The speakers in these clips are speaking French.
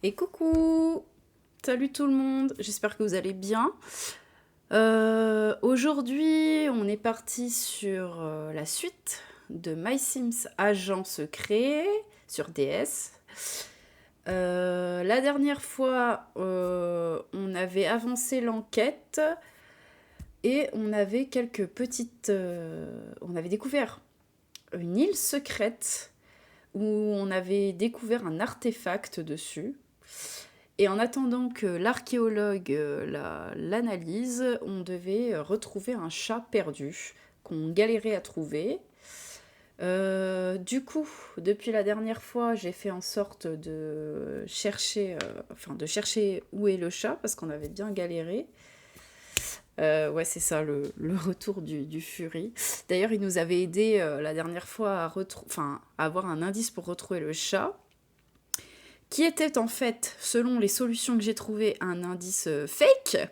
Et coucou! Salut tout le monde, j'espère que vous allez bien. Aujourd'hui, on est parti sur la suite de My Sims Agent Secret sur DS. La dernière fois, on avait avancé l'enquête et on avait quelques petites... on avait découvert une île secrète où on avait découvert un artefact dessus. Et en attendant que l'archéologue l'analyse, on devait retrouver un chat perdu qu'on galérait à trouver. Du coup, depuis la dernière fois, j'ai fait en sorte de chercher, de chercher où est le chat parce qu'on avait bien galéré. Ouais, c'est ça, le retour du Fury. D'ailleurs, il nous avait aidé la dernière fois à avoir un indice pour retrouver le chat, qui était en fait, selon les solutions que j'ai trouvées, un indice fake.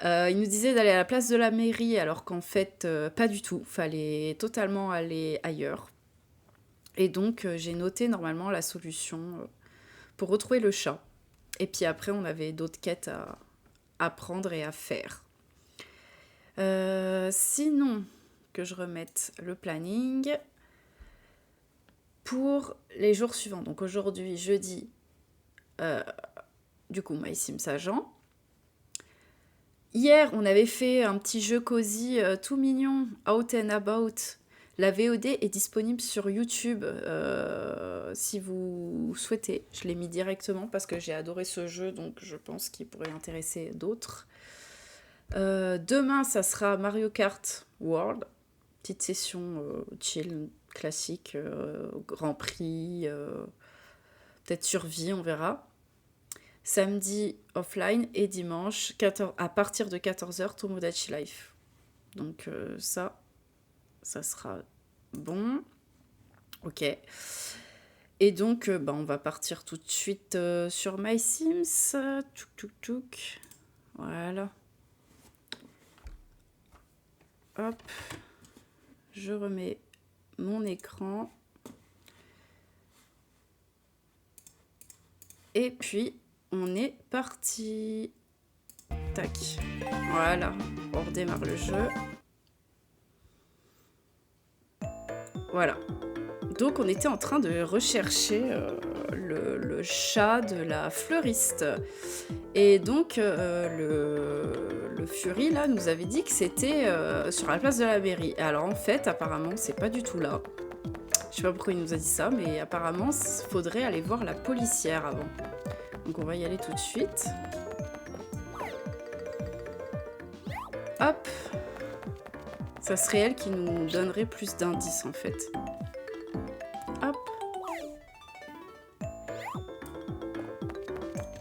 Il nous disait d'aller à la place de la mairie, alors qu'en fait, pas du tout. Fallait totalement aller ailleurs. Et donc, j'ai noté normalement la solution pour retrouver le chat. Et puis après, on avait d'autres quêtes à prendre et à faire. Sinon, que je remette le planning pour les jours suivants. Donc aujourd'hui, jeudi, du coup, My Sims Agent. Hier, on avait fait un petit jeu cosy tout mignon, Out and About. La VOD est disponible sur YouTube si vous souhaitez. Je l'ai mis directement parce que j'ai adoré ce jeu, donc je pense qu'il pourrait intéresser d'autres. Demain, ça sera Mario Kart World. Petite session chill, classique, Grand Prix, peut-être survie, on verra. Samedi, offline, et dimanche, à partir de 14h, Tomodachi Life. Donc ça sera bon. Ok. Et donc, on va partir tout de suite sur My Sims. Tchouk, tchouk, tchouk. Voilà. Hop. Je remets mon écran. Et puis, on est parti. Tac. Voilà. On redémarre le jeu. Voilà. Donc, on était en train de rechercher le chat de la fleuriste. Et donc, le Fury, là, nous avait dit que c'était sur la place de la mairie. Alors, en fait, apparemment, c'est pas du tout là. Je sais pas pourquoi il nous a dit ça, mais apparemment, il faudrait aller voir la policière avant. Donc, on va y aller tout de suite. Hop. Ça serait elle qui nous donnerait plus d'indices, en fait. Hop.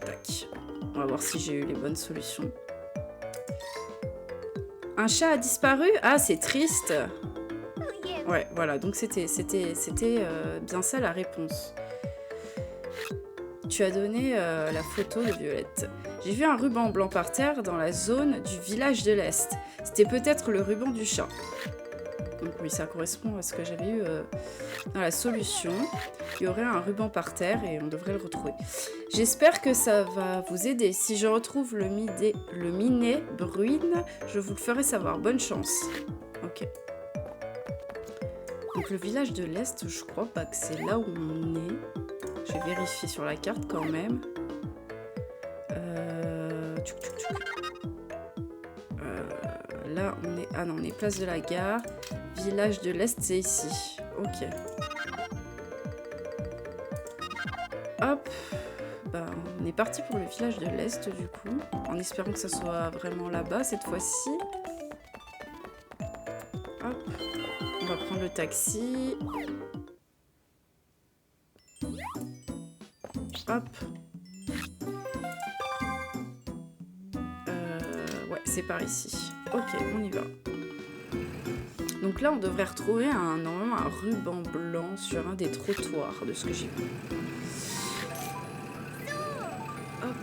Tac. On va voir si j'ai eu les bonnes solutions. Un chat a disparu? Ah, c'est triste. Ouais, voilà, donc c'était bien ça la réponse. Tu as donné la photo de Violette. J'ai vu un ruban blanc par terre dans la zone du village de l'Est. C'était peut-être le ruban du chat. Donc oui, ça correspond à ce que j'avais eu dans la solution. Il y aurait un ruban par terre et on devrait le retrouver. J'espère que ça va vous aider. Si je retrouve le minet bruine, je vous le ferai savoir. Bonne chance. Ok. Donc le village de l'Est, je crois pas que c'est là où on est. Je vais vérifier sur la carte quand même. Là, on est... Ah non, on est place de la gare. Village de l'Est, c'est ici. Ok. Hop. On est parti pour le village de l'Est, du coup. En espérant que ça soit vraiment là-bas, cette fois-ci. Hop. On va prendre le taxi. Hop. Ouais, c'est par ici. Ok, on y va. Donc là, on devrait retrouver normalement un ruban blanc sur un des trottoirs, de ce que j'ai vu. Hop.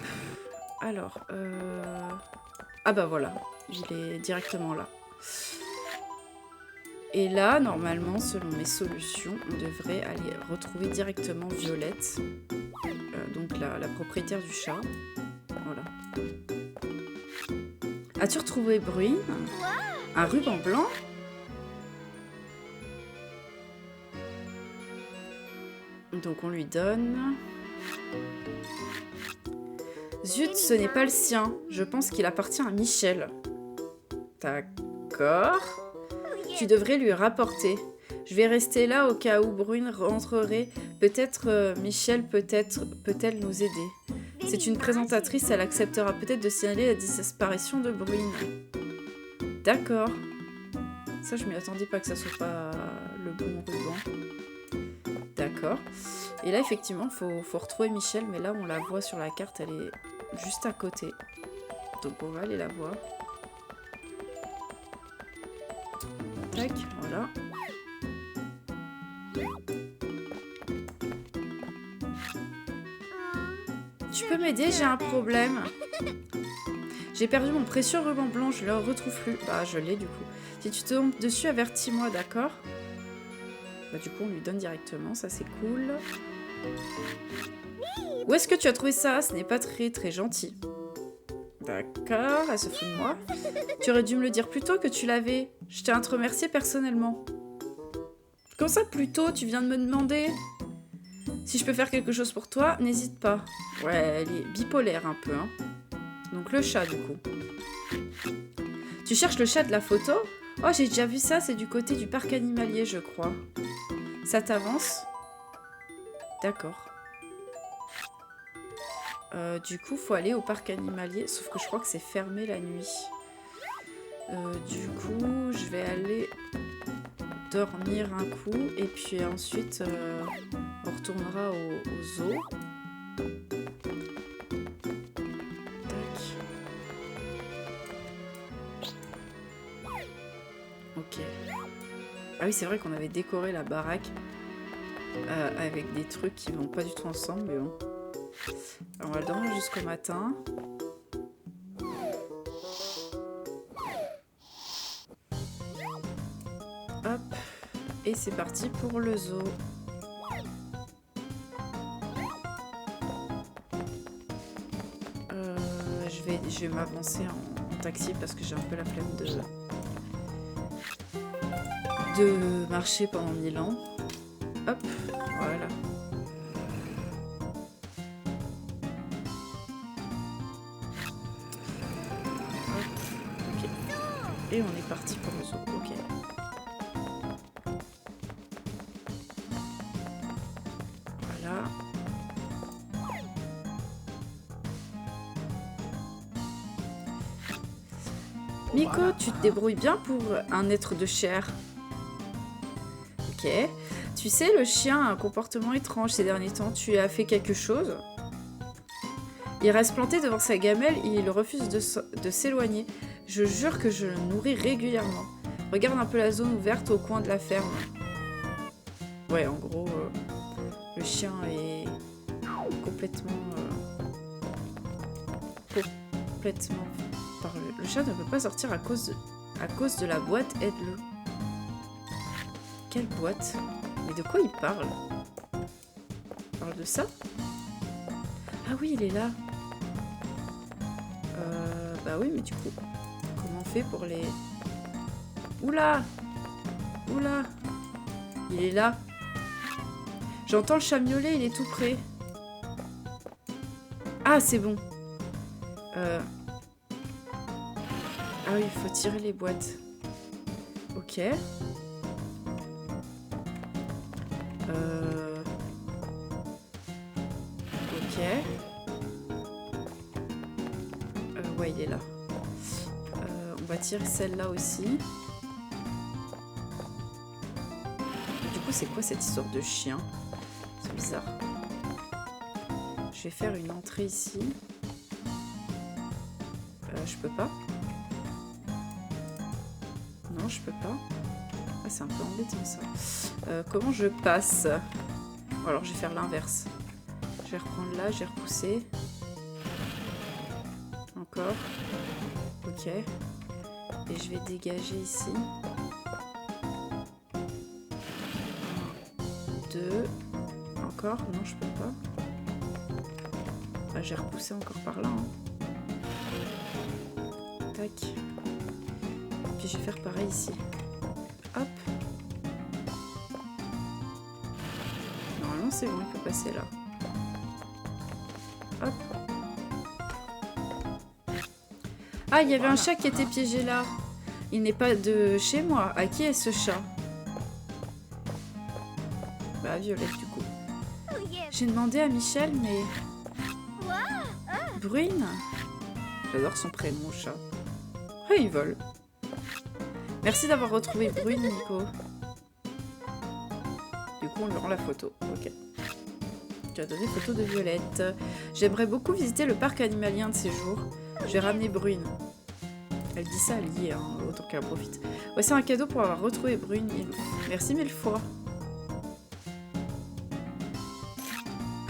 Alors, ah bah voilà, il est directement là. Et là, normalement, selon mes solutions, on devrait aller retrouver directement Violette donc la propriétaire du chat. Voilà. As-tu retrouvé Bruine? Un ruban blanc? Donc on lui donne. Zut, ce n'est pas le sien. Je pense qu'il appartient à Michel. D'accord. Tu devrais lui rapporter. Je vais rester là au cas où Brune rentrerait. Peut-être Michel peut-elle nous aider. C'est une présentatrice, elle acceptera peut-être de signaler la disparition de Brune. D'accord. Ça, je m'y attendais pas que ça soit pas le bon ruban. D'accord. Et là, effectivement, faut retrouver Michel, mais là, on la voit sur la carte, elle est juste à côté. Donc, on va aller la voir. Tac, voilà. Tu peux m'aider? J'ai un problème. J'ai perdu mon précieux ruban blanc, je le retrouve plus. Bah, je l'ai du coup. Si tu tombes dessus, avertis-moi, d'accord? Bah, du coup, on lui donne directement, ça c'est cool. Où est-ce que tu as trouvé ça? Ce n'est pas très gentil. D'accord, elle se fout de moi. Tu aurais dû me le dire plus tôt que tu l'avais. Je tiens à te remercier personnellement. Comment ça, plus tôt? Tu viens de me demander? Si je peux faire quelque chose pour toi, n'hésite pas. Ouais, elle est bipolaire un peu, hein. Donc le chat, du coup. Tu cherches le chat de la photo? Oh, j'ai déjà vu ça, c'est du côté du parc animalier, je crois. Ça t'avance? D'accord. Du coup, faut aller au parc animalier, sauf que je crois que c'est fermé la nuit. Du coup, je vais aller dormir un coup, et puis ensuite, on retournera au zoo. Tac. Ok. Ah oui, c'est vrai qu'on avait décoré la baraque avec des trucs qui vont pas du tout ensemble, mais bon. Alors, on va dormir jusqu'au matin. Hop. Et c'est parti pour le zoo. Je vais m'avancer en taxi parce que j'ai un peu la flemme de marcher pendant 1000 ans. Hop, voilà. Hop, ok. Et on est parti pour le zoo, ok. Voilà. Miko, tu te débrouilles bien pour un être de chair. Ok. Tu sais, le chien a un comportement étrange ces derniers temps. Tu as fait quelque chose? Il reste planté devant sa gamelle et il refuse de s'éloigner. Je jure que je le nourris régulièrement. Regarde un peu la zone ouverte au coin de la ferme. Ouais, en gros, le chien est complètement... Le chat ne peut pas sortir à cause de la boîte, aide-le. Quelle boîte? Mais de quoi il parle? Il parle de ça? Ah oui, il est là. Bah oui, mais du coup, comment on fait pour les... Oula! Oula! Il est là. J'entends le chat miauler, il est tout près. Ah, c'est bon. Ah oui, il faut tirer les boîtes. Ok. Ok. Ouais, il est là. On va tirer celle-là aussi. Du coup, c'est quoi cette histoire de chien? C'est bizarre. Je vais faire une entrée ici. Je peux pas. Non, je peux pas. Ah, c'est un peu embêtant ça. Comment je passe? Alors, je vais faire l'inverse. Je vais reprendre là, je vais repousser. Encore. Ok. Et je vais dégager ici. 1, 2. Encore. Non, je peux pas. Bah, j'ai repoussé encore par là. Hein. Tac. Puis je vais faire pareil ici. Hop. Normalement c'est bon, il peut passer là. Hop. Ah, il y avait un chat qui était piégé là. Il n'est pas de chez moi. À qui est ce chat? Bah, à Violette du coup. J'ai demandé à Michel, mais... Brune? J'adore son prénom, chat. Ah, il vole. Merci d'avoir retrouvé Brune, Nico. Du coup, on lui rend la photo. Ok. Tu as donné photo de Violette. J'aimerais beaucoup visiter le parc animalier un de ces jours. J'ai ramené Brune. Elle dit ça, elle y est, hein, autant qu'elle en profite. Voici un cadeau pour avoir retrouvé Brune. Merci mille fois.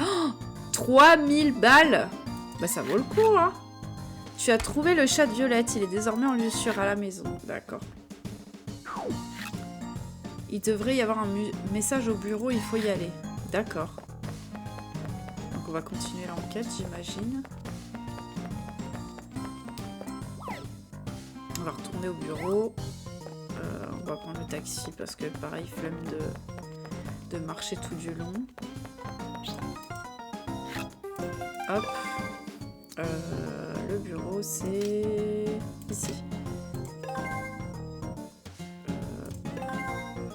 Oh, 3000 balles! Bah ça vaut le coup, hein. Tu as trouvé le chat de Violette. Il est désormais en lieu sûr à la maison. D'accord. Il devrait y avoir un message au bureau, il faut y aller. D'accord. Donc on va continuer l'enquête, j'imagine. On va retourner au bureau. On va prendre le taxi parce que pareil, flemme de marcher tout du long. Hop. Le bureau, c'est ici.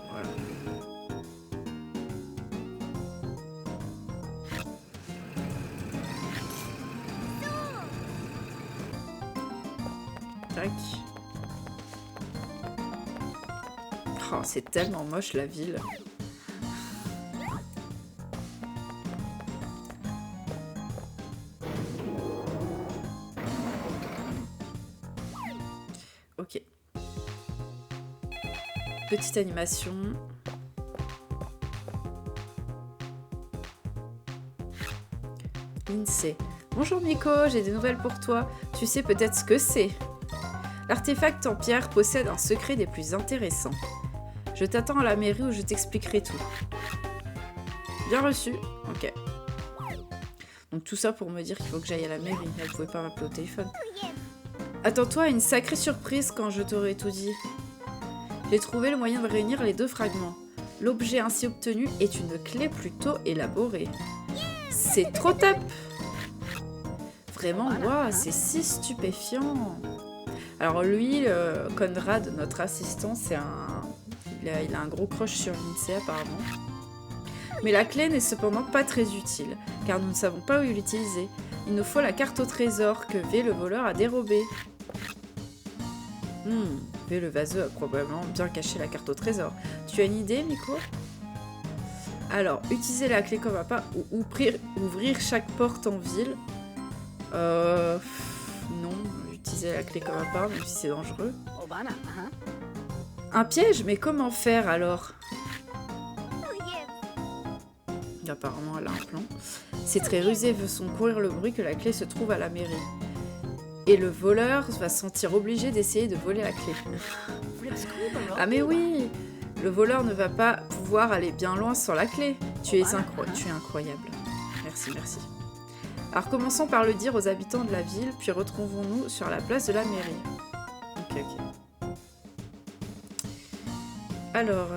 Voilà. Tac. Oh, c'est tellement moche la ville. Ok. Petite animation. Lindsay. Bonjour Nico, j'ai des nouvelles pour toi. Tu sais peut-être ce que c'est. L'artefact en pierre possède un secret des plus intéressants. Je t'attends à la mairie où je t'expliquerai tout. Bien reçu. Ok. Donc tout ça pour me dire qu'il faut que j'aille à la mairie. Elle pouvait pas m'appeler au téléphone. Attends-toi à une sacrée surprise quand je t'aurai tout dit. J'ai trouvé le moyen de réunir les deux fragments. L'objet ainsi obtenu est une clé plutôt élaborée. C'est trop top! Vraiment, waouh, c'est si stupéfiant! Alors lui, Conrad, notre assistant, il a un gros crush sur Lindsay apparemment. Mais la clé n'est cependant pas très utile, car nous ne savons pas où l'utiliser. Il nous faut la carte au trésor que V, le voleur, a dérobée. V, le vaseux, a probablement bien caché la carte au trésor. Tu as une idée, Nico? Alors, utiliser la clé comme appât ou ouvrir chaque porte en ville. Non, utiliser la clé comme appât, même si c'est dangereux. Un piège? Mais comment faire alors? Apparemment, elle a un plan. C'est très rusé, veut son courir le bruit que la clé se trouve à la mairie. Et le voleur va se sentir obligé d'essayer de voler la clé. Ah mais oui! Le voleur ne va pas pouvoir aller bien loin sans la clé. Tu es incroyable. Merci, merci. Alors commençons par le dire aux habitants de la ville, puis retrouvons-nous sur la place de la mairie. Ok, ok. Alors,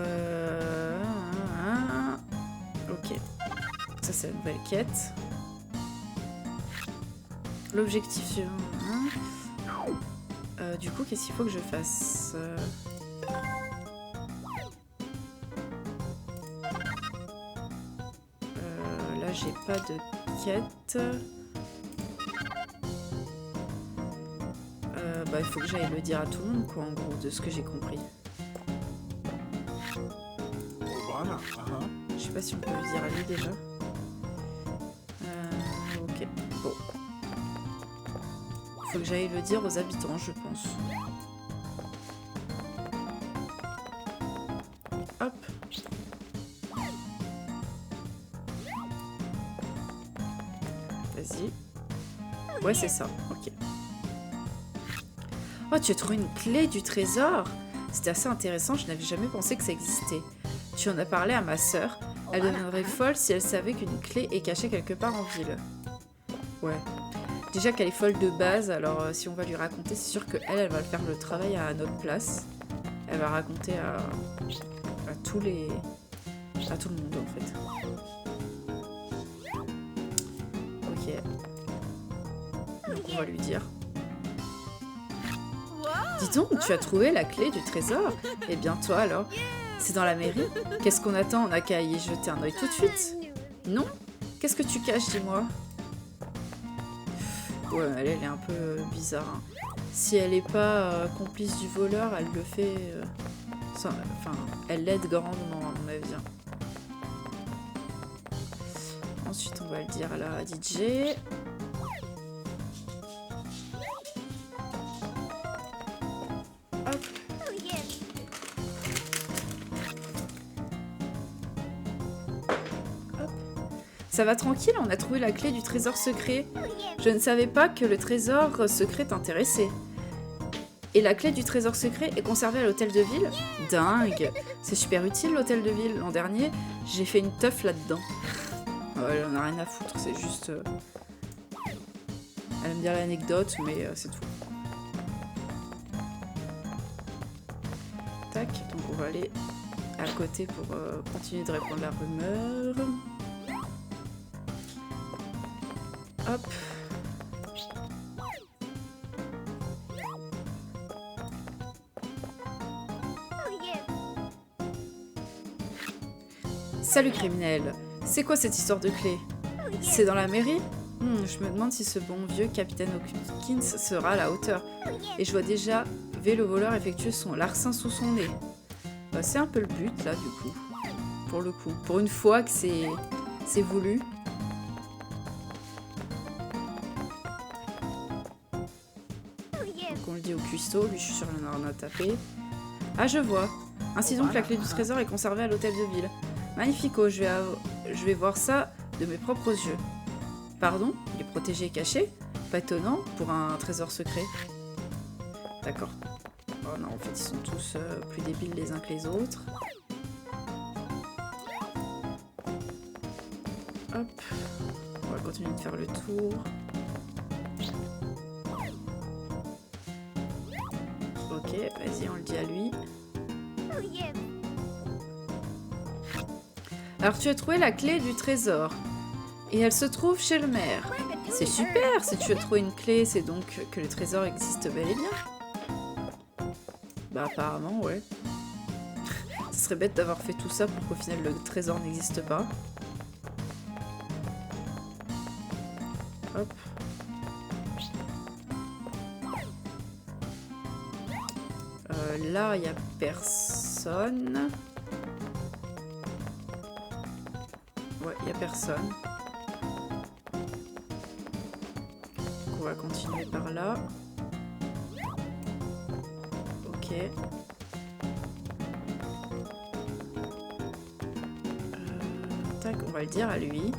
ok. Ça, c'est la nouvelle quête. L'objectif suivant. Du coup, qu'est-ce qu'il faut que je fasse? Là, j'ai pas de quête. Bah, il faut que j'aille le dire à tout le monde, quoi, en gros, de ce que j'ai compris. Je sais pas si on peut le dire à lui déjà. Ok, bon. Faut que j'aille le dire aux habitants, je pense. Hop. Vas-y. Ouais, c'est ça. Ok. Oh, tu as trouvé une clé du trésor? C'était assez intéressant, je n'avais jamais pensé que ça existait. Tu en as parlé à ma sœur. Elle deviendrait folle si elle savait qu'une clé est cachée quelque part en ville. Ouais. Déjà qu'elle est folle de base, alors si on va lui raconter, c'est sûr qu'elle va faire le travail à notre place. Elle va raconter à tous les... à tout le monde en fait. Ok. Donc on va lui dire. Dis donc, tu as trouvé la clé du trésor? Eh bien toi alors, c'est dans la mairie? Qu'est-ce qu'on attend? On n'a qu'à y jeter un œil tout de suite. Non? Qu'est-ce que tu caches, dis-moi? Ouais, elle est un peu bizarre. Hein. Si elle n'est pas complice du voleur, elle le fait... enfin, elle l'aide grandement, à mon avis. Ensuite, on va le dire à la DJ. Hop. Hop. Ça va tranquille, on a trouvé la clé du trésor secret. Je ne savais pas que le trésor secret t'intéressait. Et la clé du trésor secret est conservée à l'hôtel de ville? Dingue! C'est super utile l'hôtel de ville. L'an dernier, j'ai fait une teuf là-dedans. Ouais, elle en a rien à foutre, c'est juste... Elle aime bien l'anecdote, mais c'est tout. Tac, donc on va aller à côté pour continuer de répondre à la rumeur. Hop. Salut criminel, c'est quoi cette histoire de clé? C'est dans la mairie? Je me demande si ce bon vieux capitaine Hawkins sera à la hauteur. Et je vois déjà le voleur effectuer son larcin sous son nez. Bah, c'est un peu le but là du coup. Pour le coup. Pour une fois que c'est voulu. Donc on le dit au cuistot, lui je suis sûre qu'il en a tapé. Ah je vois. Ainsi donc la clé du trésor est conservée à l'hôtel de ville. Magnifico, je vais voir ça de mes propres yeux. Pardon? Il est protégé et caché? Pas étonnant pour un trésor secret. D'accord. Oh non, en fait, ils sont tous plus débiles les uns que les autres. Hop. On va continuer de faire le tour. Ok, vas-y, on le dit à lui. Alors, tu as trouvé la clé du trésor. Et elle se trouve chez le maire. C'est super! Si tu as trouvé une clé, c'est donc que le trésor existe bel et bien. Bah apparemment, ouais. Ce serait bête d'avoir fait tout ça pour qu'au final le trésor n'existe pas. Hop. Là, il n'y a personne. Ouais, il n'y a personne. Donc on va continuer par là. Ok. Tac, on va le dire à lui.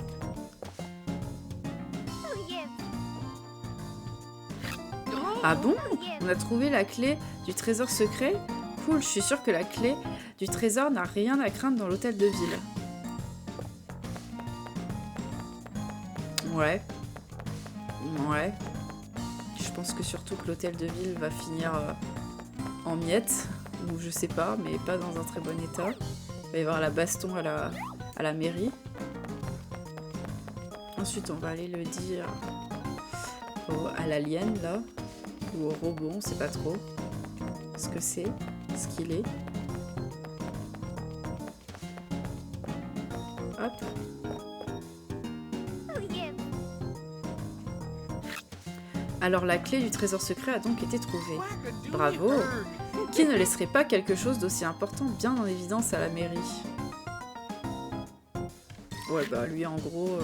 Ah bon? On a trouvé la clé du trésor secret? Cool, je suis sûre que la clé du trésor n'a rien à craindre dans l'hôtel de ville. Ouais. Ouais. Je pense que surtout que l'hôtel de ville va finir en miettes. Ou je sais pas, mais pas dans un très bon état. Il va y avoir la baston à la mairie. Ensuite, on va aller le dire à l'alien, là. Ou au robot, on sait pas trop ce que c'est, ce qu'il est. Hop. Alors la clé du trésor secret a donc été trouvée. Bravo! Qui ne laisserait pas quelque chose d'aussi important bien en évidence à la mairie? Ouais, bah lui en gros,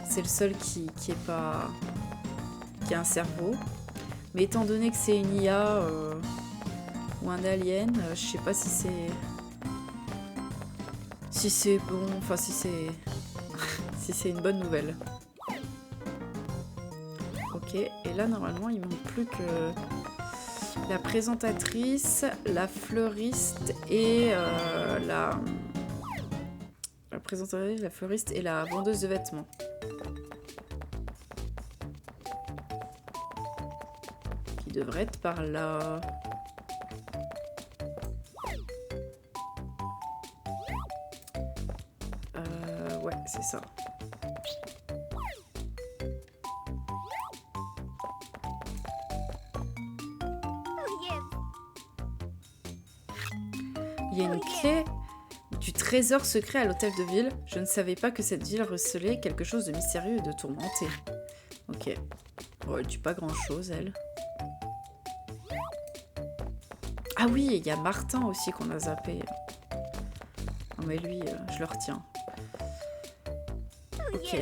c'est le seul qui a un cerveau. Mais étant donné que c'est une IA ou un alien, je sais pas si c'est bon, enfin si c'est si c'est une bonne nouvelle. Ok, et là normalement il manque plus que la présentatrice, la fleuriste et la présentatrice, la fleuriste et la vendeuse de vêtements. devrait être par là. Ouais, c'est ça. Il y a une clé du trésor secret à l'hôtel de ville. Je ne savais pas que cette ville recelait quelque chose de mystérieux et de tourmenté. Ok. Bon, elle dit pas grand-chose, elle. Ah oui, il y a Martin aussi qu'on a zappé. Non mais lui, je le retiens. Ok.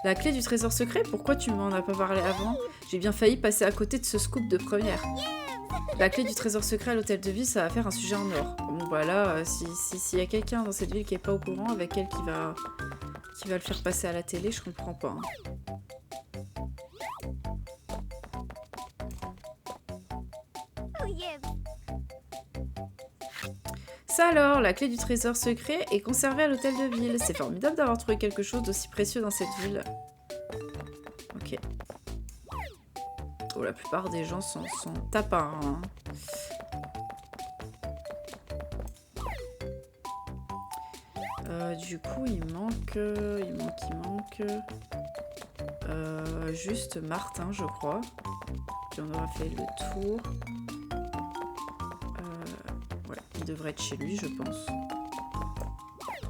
La clé du trésor secret, pourquoi tu m'en as pas parlé avant? J'ai bien failli passer à côté de ce scoop de première. La clé du trésor secret à l'hôtel de ville, ça va faire un sujet en or. Bon voilà, s'il y a quelqu'un dans cette ville qui est pas au courant, avec elle qui va le faire passer à la télé, je comprends pas. Hein. Ça alors, la clé du trésor secret est conservée à l'hôtel de ville. C'est formidable d'avoir trouvé quelque chose d'aussi précieux dans cette ville. Ok. Oh, la plupart des gens s'en tapent un. Hein. Du coup, il manque juste Martin, je crois. Puis on aura fait le tour. Ouais, il devrait être chez lui, je pense.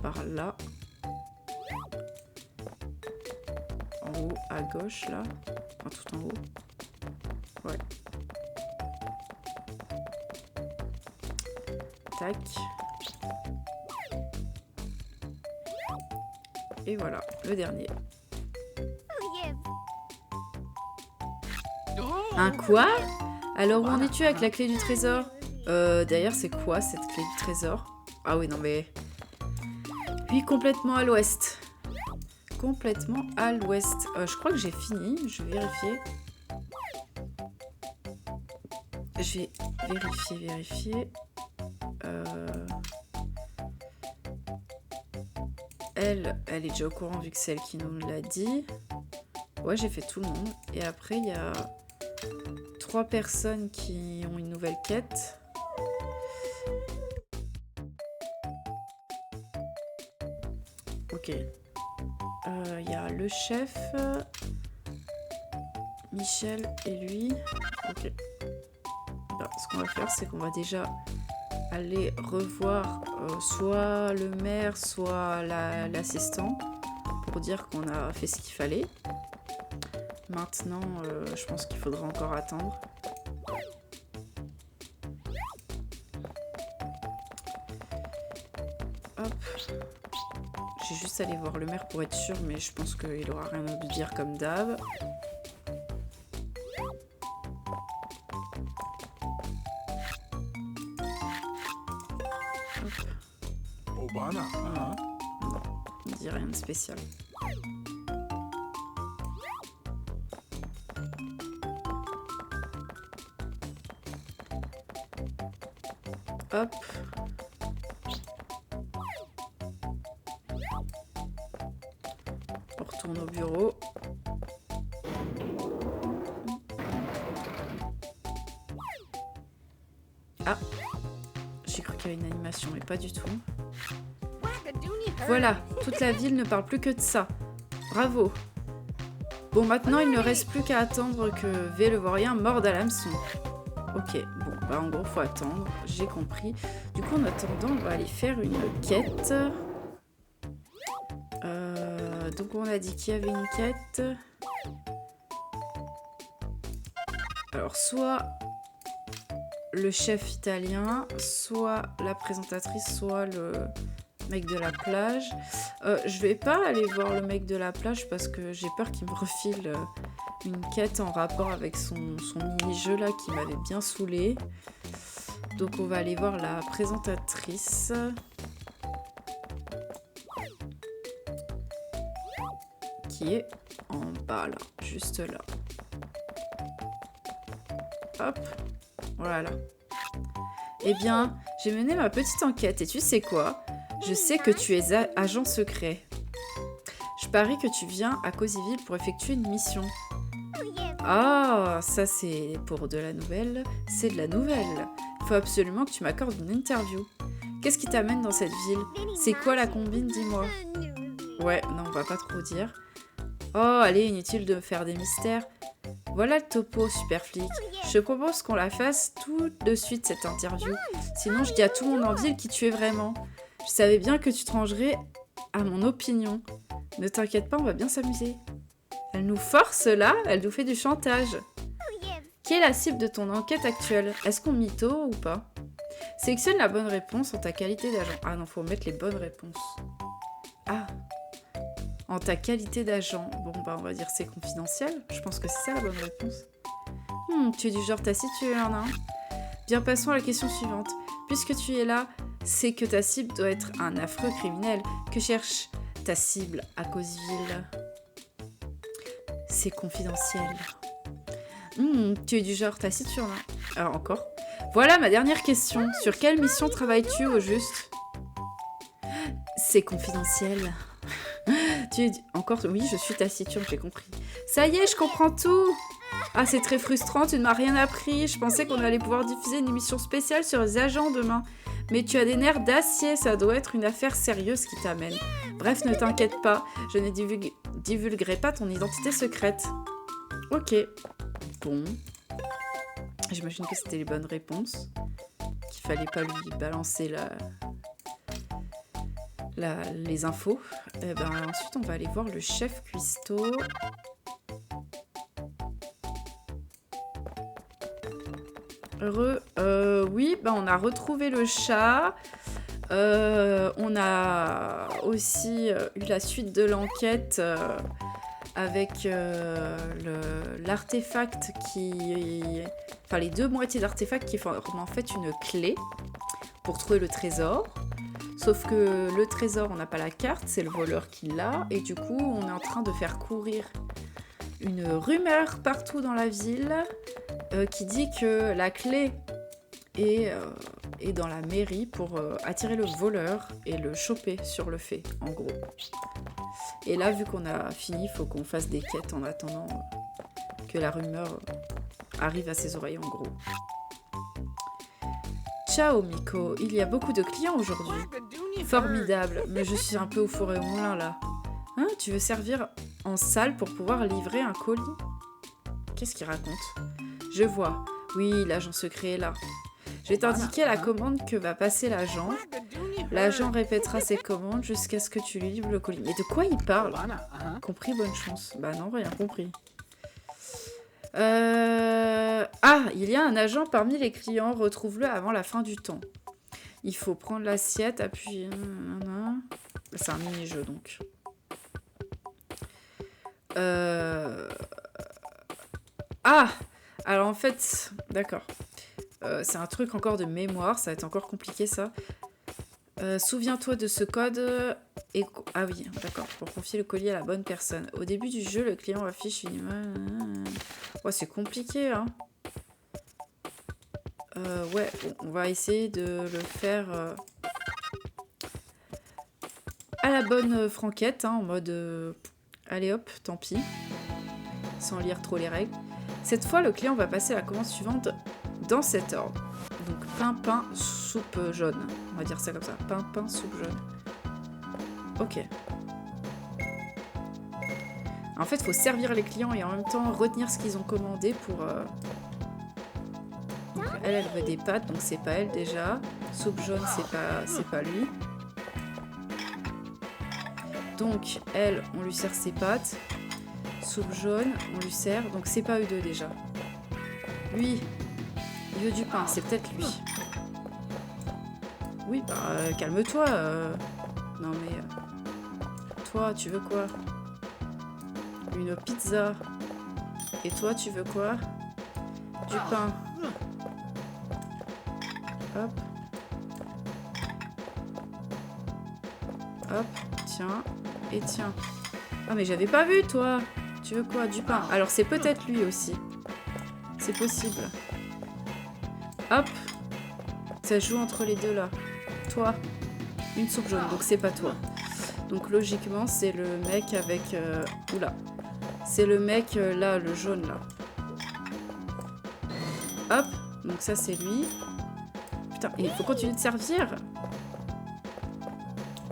Par là. En haut, à gauche, là. Enfin, tout en haut. Ouais. Tac. Et voilà, le dernier. Un quoi? Alors où en es-tu avec la clé du trésor? D'ailleurs, c'est quoi cette clé du trésor? Ah oui, non mais... Oui, complètement à l'ouest. Complètement à l'ouest. Je crois que j'ai fini, je vais vérifier. Je vais vérifier. Elle est déjà au courant vu que c'est elle qui nous l'a dit. Ouais, j'ai fait tout le monde. Et après, il y a 3 personnes qui ont une nouvelle quête. Ok. Il y a le chef, Michel et lui. Ok. Alors, ce qu'on va faire, c'est qu'on va déjà aller revoir soit le maire, soit l'assistant pour dire qu'on a fait ce qu'il fallait. Maintenant, je pense qu'il faudra encore attendre. Hop. J'ai juste allé voir le maire pour être sûr, mais je pense qu'il aura rien à dire comme d'hab. Voilà. Non, on dit rien de spécial. Hop. On retourne au bureau. Ah, j'ai cru qu'il y avait une animation, mais pas du tout. Voilà, toute la ville ne parle plus que de ça. Bravo. Bon, maintenant, il ne reste plus qu'à attendre que V le vaurien morde à l'hameçon. Ok, bon, bah en gros, faut attendre. J'ai compris. Du coup, en attendant, on va aller faire une quête. Donc, on a dit qu'il y avait une quête. Alors, soit le chef italien, soit la présentatrice, soit le mec de la plage. Je vais pas aller voir le mec de la plage parce que j'ai peur qu'il me refile une quête en rapport avec son mini-jeu là qui m'avait bien saoulée. Donc on va aller voir la présentatrice. Qui est en bas là, juste là. Hop, voilà. Eh bien, j'ai mené ma petite enquête et tu sais quoi? Je sais que tu es agent secret. Je parie que tu viens à Cozyville pour effectuer une mission. Ah, ça c'est pour de la nouvelle. C'est de la nouvelle. Il faut absolument que tu m'accordes une interview. Qu'est-ce qui t'amène dans cette ville? C'est quoi la combine, dis-moi? Ouais, non, on va pas trop dire. Oh, allez, inutile de faire des mystères. Voilà le topo, super flic. Je te propose qu'on la fasse tout de suite, cette interview. Sinon, je dis à tout le monde en ville qui tu es vraiment. Je savais bien que tu te rangerais à mon opinion. Ne t'inquiète pas, on va bien s'amuser. Elle nous force là, elle nous fait du chantage. Qui est la cible de ton enquête actuelle? Est-ce qu'on mytho ou pas? Sélectionne la bonne réponse en ta qualité d'agent. Ah non, faut mettre les bonnes réponses. Ah, en ta qualité d'agent. Bon, bah on va dire c'est confidentiel. Je pense que c'est ça la bonne réponse. Tu es du genre taciturne, hein? Bien, passons à la question suivante. Puisque tu es là, c'est que ta cible doit être un affreux criminel. Que cherche ta cible à Causeville? C'est confidentiel. Tu es du genre taciturne, hein? Alors encore. Voilà ma dernière question. Sur quelle mission travailles-tu au juste? C'est confidentiel. Encore, oui, je suis taciturne, j'ai compris. Ça y est, je comprends tout. Ah, c'est très frustrant, tu ne m'as rien appris. Je pensais qu'on allait pouvoir diffuser une émission spéciale sur les agents demain. Mais tu as des nerfs d'acier, ça doit être une affaire sérieuse qui t'amène. Bref, ne t'inquiète pas, je ne divulguerai pas ton identité secrète. Ok. Bon. J'imagine que c'était les bonnes réponses. Qu'il fallait pas lui balancer les infos. Et ben, ensuite, on va aller voir le chef cuistot. Heureux. Oui, ben, on a retrouvé le chat. On a aussi eu la suite de l'enquête avec l'artefact qui... Enfin, les deux moitiés d'artefact qui forment en fait une clé pour trouver le trésor. Sauf que le trésor, on n'a pas la carte, c'est le voleur qui l'a. Et du coup, on est en train de faire courir une rumeur partout dans la ville qui dit que la clé est dans la mairie pour attirer le voleur et le choper sur le fait, en gros. Et là, vu qu'on a fini, il faut qu'on fasse des quêtes en attendant que la rumeur arrive à ses oreilles, en gros. Ciao Miko, il y a beaucoup de clients aujourd'hui. Formidable, mais je suis un peu au four et au moulin là. Hein, tu veux servir en salle pour pouvoir livrer un colis? Qu'est-ce qu'il raconte? Je vois. Oui, l'agent secret est là. Je vais t'indiquer la commande que va passer l'agent. L'agent répétera ses commandes jusqu'à ce que tu lui livres le colis. Mais de quoi il parle? Compris, bonne chance. Bah non, rien compris. Ah, il y a un agent parmi les clients. Retrouve-le avant la fin du temps. Il faut prendre l'assiette, appuyer... C'est un mini-jeu, donc. Ah! Alors, en fait... D'accord. C'est un truc encore de mémoire. Ça va être encore compliqué, ça. Souviens-toi de ce code... Ah oui, d'accord. Pour confier le colis à la bonne personne. Au début du jeu, le client affiche une... Ouais, c'est compliqué, hein. Ouais, bon, on va essayer de le faire à la bonne franquette, hein, en mode allez hop, tant pis, sans lire trop les règles. Cette fois, le client va passer à la commande suivante dans cet ordre. Donc, pain, soupe jaune. On va dire ça comme ça. Pain, soupe jaune. Ok. En fait, il faut servir les clients et en même temps retenir ce qu'ils ont commandé pour... Donc, elle veut des pâtes, donc c'est pas elle déjà. Soupe jaune, c'est pas lui. Donc, elle, on lui sert ses pâtes. Soupe jaune, on lui sert. Donc, c'est pas eux deux déjà. Lui, il veut du pain, c'est peut-être lui. Oui, bah, calme-toi. Non, mais... toi, tu veux quoi? Une pizza. Et toi, tu veux quoi? Du pain. Hop. Hop, tiens. Et tiens. Ah, mais j'avais pas vu, toi. Tu veux quoi? Du pain. Alors, c'est peut-être lui aussi. C'est possible. Hop. Ça joue entre les deux, là. Toi. Une soupe jaune, donc c'est pas toi. Donc, logiquement, c'est le mec avec... Oula. C'est le mec, là, le jaune, là. Hop, donc ça c'est lui. Putain, il faut continuer de servir.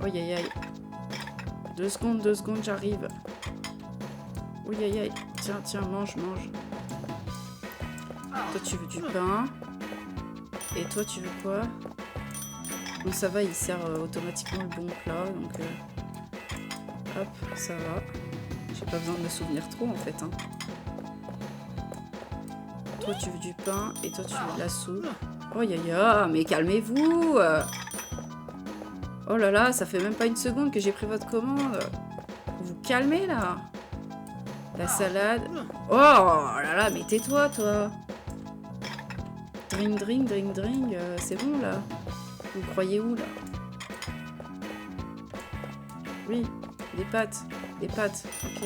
Aïe aïe aïe. 2 secondes, j'arrive. Aïe aïe aïe. Tiens, tiens, mange, mange. Toi tu veux du pain. Et toi tu veux quoi? Bon ça va, il sert automatiquement le bon plat, donc hop, ça va. J'ai pas besoin de me souvenir trop en fait. Hein. Toi tu veux du pain et toi tu veux de la soupe. Oh ya ya, mais calmez-vous. Oh là là, ça fait même pas une seconde que j'ai pris votre commande. Vous vous calmez là. La salade. Oh là là, mais tais-toi toi. Drink, drink, drink, drink, c'est bon là. Vous croyez où là? Oui, des pâtes, ok.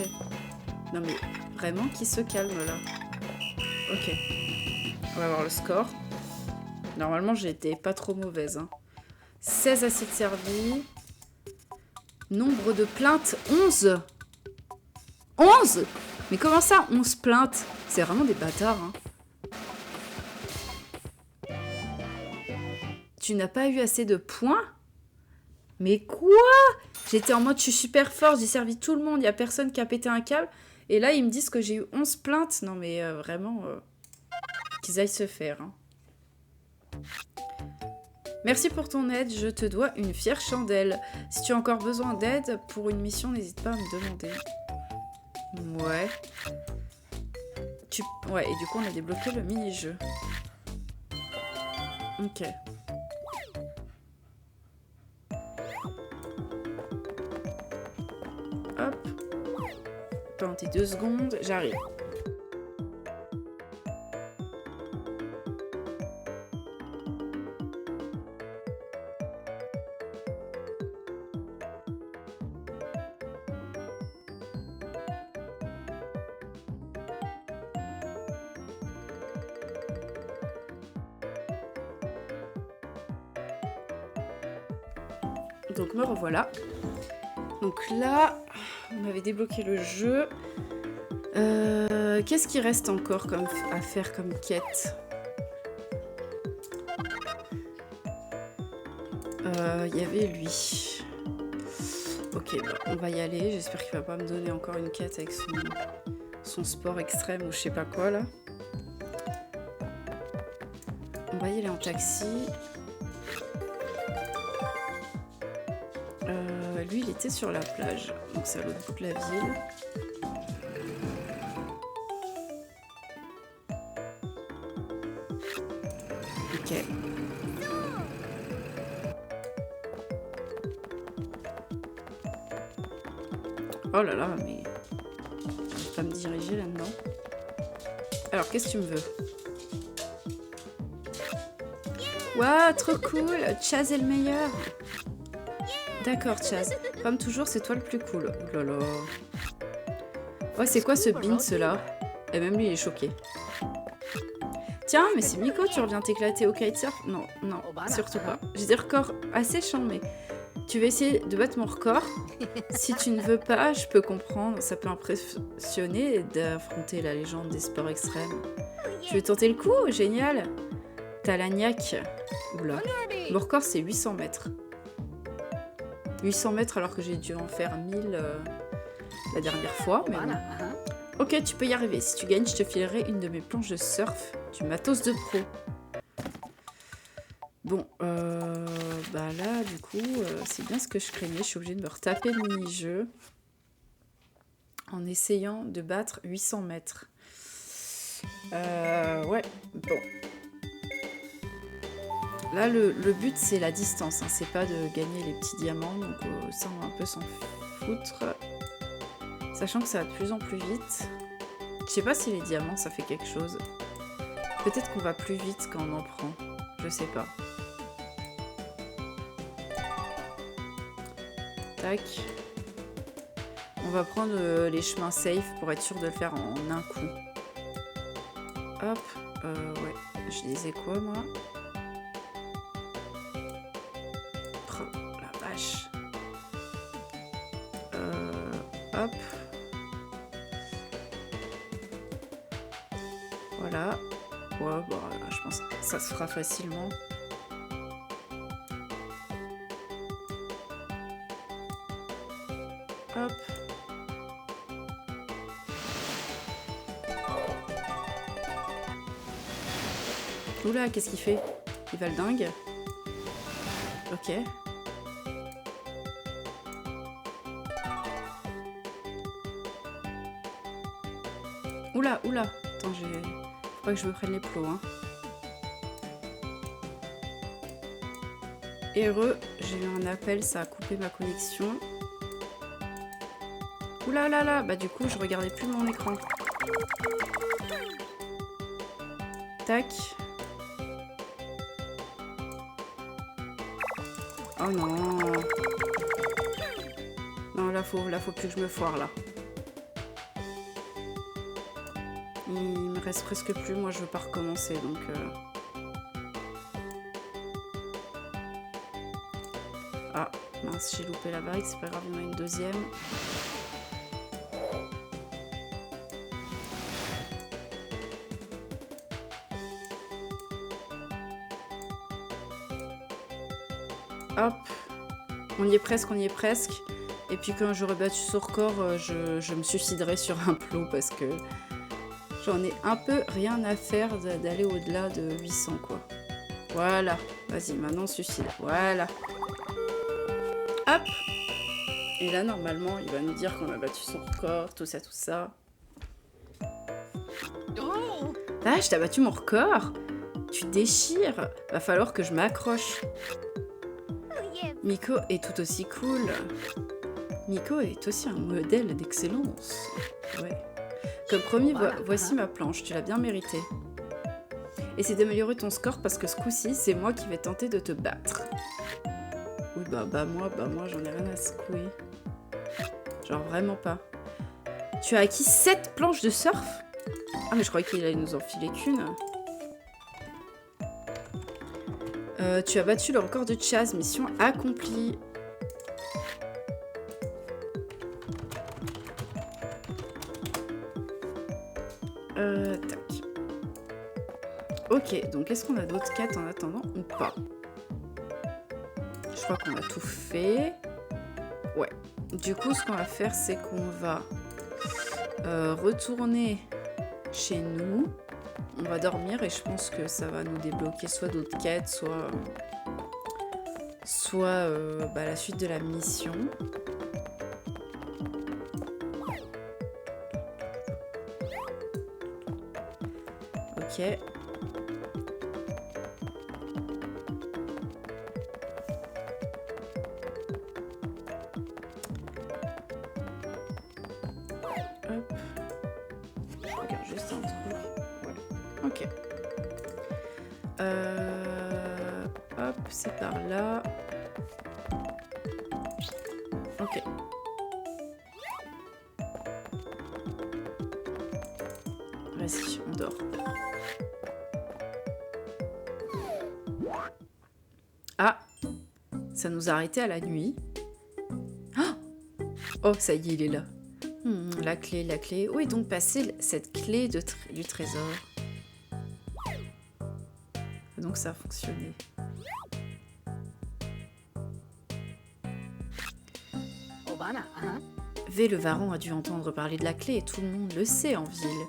Non mais vraiment qui se calme là. Ok, on va voir le score. Normalement j'ai été pas trop mauvaise. Hein. 16 assiettes servies. Nombre de plaintes, 11. 11? Mais comment ça, 11 plaintes? C'est vraiment des bâtards. Hein. Tu n'as pas eu assez de points? Mais quoi? J'étais en mode, je suis super fort, j'ai servi tout le monde, il n'y a personne qui a pété un câble. Et là, ils me disent que j'ai eu 11 plaintes. Non, mais vraiment, qu'ils aillent se faire. Hein. Merci pour ton aide, je te dois une fière chandelle. Si tu as encore besoin d'aide pour une mission, n'hésite pas à me demander. Ouais. Ouais, et du coup, on a débloqué le mini-jeu. Ok. Hop. Attendez 2 secondes, j'arrive. Donc me revoilà. Donc là, on avait débloqué le jeu. Qu'est-ce qui reste encore à faire comme quête? Il y avait lui. Ok, bah, on va y aller. J'espère qu'il va pas me donner encore une quête avec son sport extrême ou je sais pas quoi là. On va y aller en taxi. Lui, il était sur la plage, donc c'est à l'autre bout de la ville. Ok. Oh là là, mais je vais pas me diriger là-dedans. Alors, qu'est-ce que tu me veux? Waouh, trop cool! Chaz est le meilleur! D'accord, Chaz. Comme toujours, c'est toi le plus cool. Oh là là. Ouais, c'est quoi ce Binz là? Et même lui, il est choqué. Tiens, mais c'est Miko, tu reviens t'éclater au kitesurf? Non, non, surtout pas. J'ai des records assez charmés. Tu veux essayer de battre mon record? Si tu ne veux pas, je peux comprendre. Ça peut impressionner d'affronter la légende des sports extrêmes. Tu veux tenter le coup? Génial! T'as la niaque. Oula. Mon record, c'est 800 mètres. 800 mètres alors que j'ai dû en faire 1000 la dernière fois. Mais bon. Ok, tu peux y arriver. Si tu gagnes, je te filerai une de mes planches de surf. Du matos de pro. Bon, bah là, du coup, c'est bien ce que je craignais. Je suis obligée de me retaper le mini-jeu en essayant de battre 800 mètres. Ouais, bon. Là, le but, c'est la distance. Hein. C'est pas de gagner les petits diamants. Donc, ça, on va un peu s'en foutre. Sachant que ça va de plus en plus vite. Je sais pas si les diamants, ça fait quelque chose. Peut-être qu'on va plus vite quand on en prend. Je sais pas. Tac. On va prendre les chemins safe pour être sûr de le faire en un coup. Hop. Ouais. Je disais quoi, moi? Oh, la vache. Hop. Voilà. Ouais, bon, je pense que ça se fera facilement. Hop. Oula, qu'est-ce qu'il fait? Il va le dingue. Ok. Oula, oula. Attends, faut pas que je me prenne les plots, hein. Heureux, j'ai eu un appel, ça a coupé ma connexion. Oula là là, bah du coup, je regardais plus mon écran. Tac. Oh non. Non, là faut plus que je me foire, là. Il me reste presque plus, moi je veux pas recommencer, donc... Ah, mince, j'ai loupé la barrique, c'est pas grave, il y en a une deuxième. Hop, on y est presque, on y est presque. Et puis quand j'aurai battu ce record, je me suiciderai sur un plot parce que j'en ai un peu rien à faire d'aller au-delà de 800, quoi. Voilà, vas-y, maintenant suicide, voilà. Hop. Et là, normalement, il va nous dire qu'on a battu son record, tout ça, tout ça. Ah, je t'ai battu mon record? Tu déchires. Va falloir que je m'accroche. Miko est tout aussi cool. Miko est aussi un modèle d'excellence. Ouais. Comme promis, voici ma planche. Tu l'as bien mérité. Essaie d'améliorer ton score parce que ce coup-ci, c'est moi qui vais tenter de te battre. Oui, bah moi, j'en ai rien à secouer. Genre vraiment pas. Tu as acquis 7 planches de surf? Ah, mais je croyais qu'il allait nous en filer qu'une. Tu as battu le record de Chaz. Mission accomplie. Tac. Ok, donc est-ce qu'on a d'autres quêtes en attendant ou pas? Je crois qu'on a tout fait. Ouais. Du coup, ce qu'on va faire, c'est qu'on va retourner chez nous. On va dormir et je pense que ça va nous débloquer soit d'autres quêtes, soit la suite de la mission. Ok. Hop. Je regarde juste un truc. Ouais. Ok. Hop, c'est par là. Ok. Vas-y, on dort. Ah, ça nous a arrêté à la nuit. Oh, ça y est, il est là. La clé, la clé. Où est donc passée cette clé du trésor? Donc ça a fonctionné. V, le Varan, a dû entendre parler de la clé et tout le monde le sait en ville.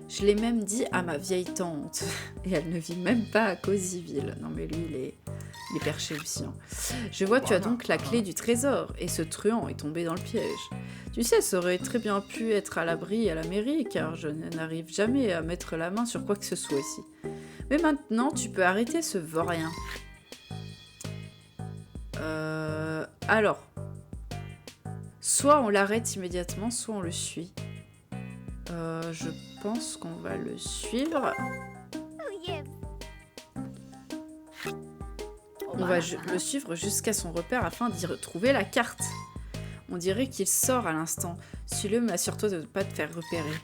Je l'ai même dit à ma vieille tante. Et elle ne vit même pas à Cosyville. Non mais lui, il est perché aussi. Hein. Je vois, tu as donc la clé du trésor. Et ce truand est tombé dans le piège. Tu sais, ça aurait très bien pu être à l'abri à la mairie, car je n'arrive jamais à mettre la main sur quoi que ce soit ici. Mais maintenant, tu peux arrêter ce vaurien. Alors, soit on l'arrête immédiatement, soit on le suit. Je pense qu'on va le suivre. On va le suivre jusqu'à son repère afin d'y retrouver la carte. On dirait qu'il sort à l'instant. Suis-le, mais assure-toi de ne pas te faire repérer.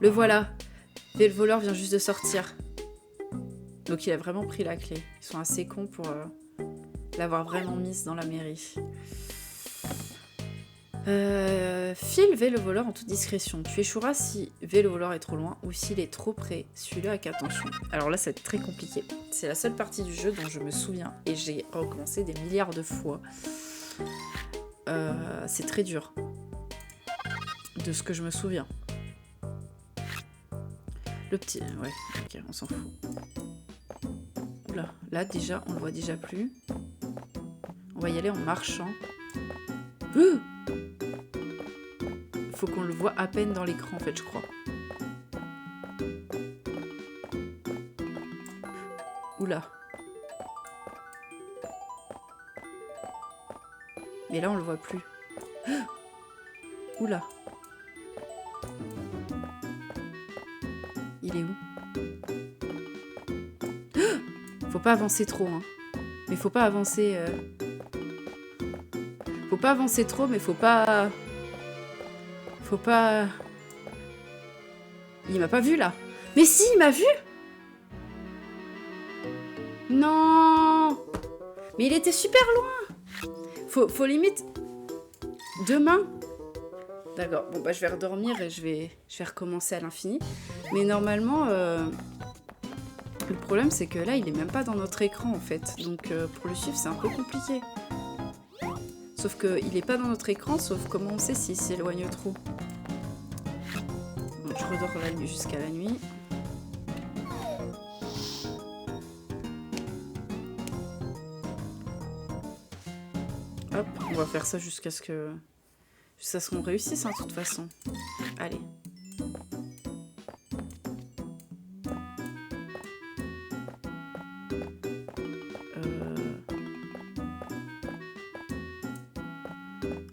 Le voilà. Et le voleur vient juste de sortir. Donc il a vraiment pris la clé. Ils sont assez cons pour l'avoir vraiment mise dans la mairie. File vélo voleur en toute discrétion. Tu échoueras si vélo voleur est trop loin ou s'il est trop près. Suis-le avec attention. Alors là, ça va être très compliqué. C'est la seule partie du jeu dont je me souviens. Et j'ai recommencé des milliards de fois. C'est très dur. De ce que je me souviens. Le petit... Ouais, ok, on s'en fout. Oula, là déjà, on le voit déjà plus. On va y aller en marchant. Faut qu'on le voit à peine dans l'écran, en fait, je crois. Oula. Mais là, on le voit plus. Oula. Il est où? Faut pas avancer trop, hein. Mais faut pas avancer... Faut pas avancer trop, mais faut pas... Faut pas... Il m'a pas vu, là. Mais si, il m'a vu! Non! Mais il était super loin! Faut limite... Demain? D'accord, bon bah je vais redormir et je vais recommencer à l'infini. Mais normalement... Le problème, c'est que là, il est même pas dans notre écran, en fait. Donc, pour le suivre, c'est un peu compliqué. Sauf qu'il est pas dans notre écran, sauf comment on sait s'il s'éloigne trop. Bon, je redors la nuit jusqu'à la nuit. Hop, on va faire ça jusqu'à ce qu'on réussisse, hein, de toute façon. Allez.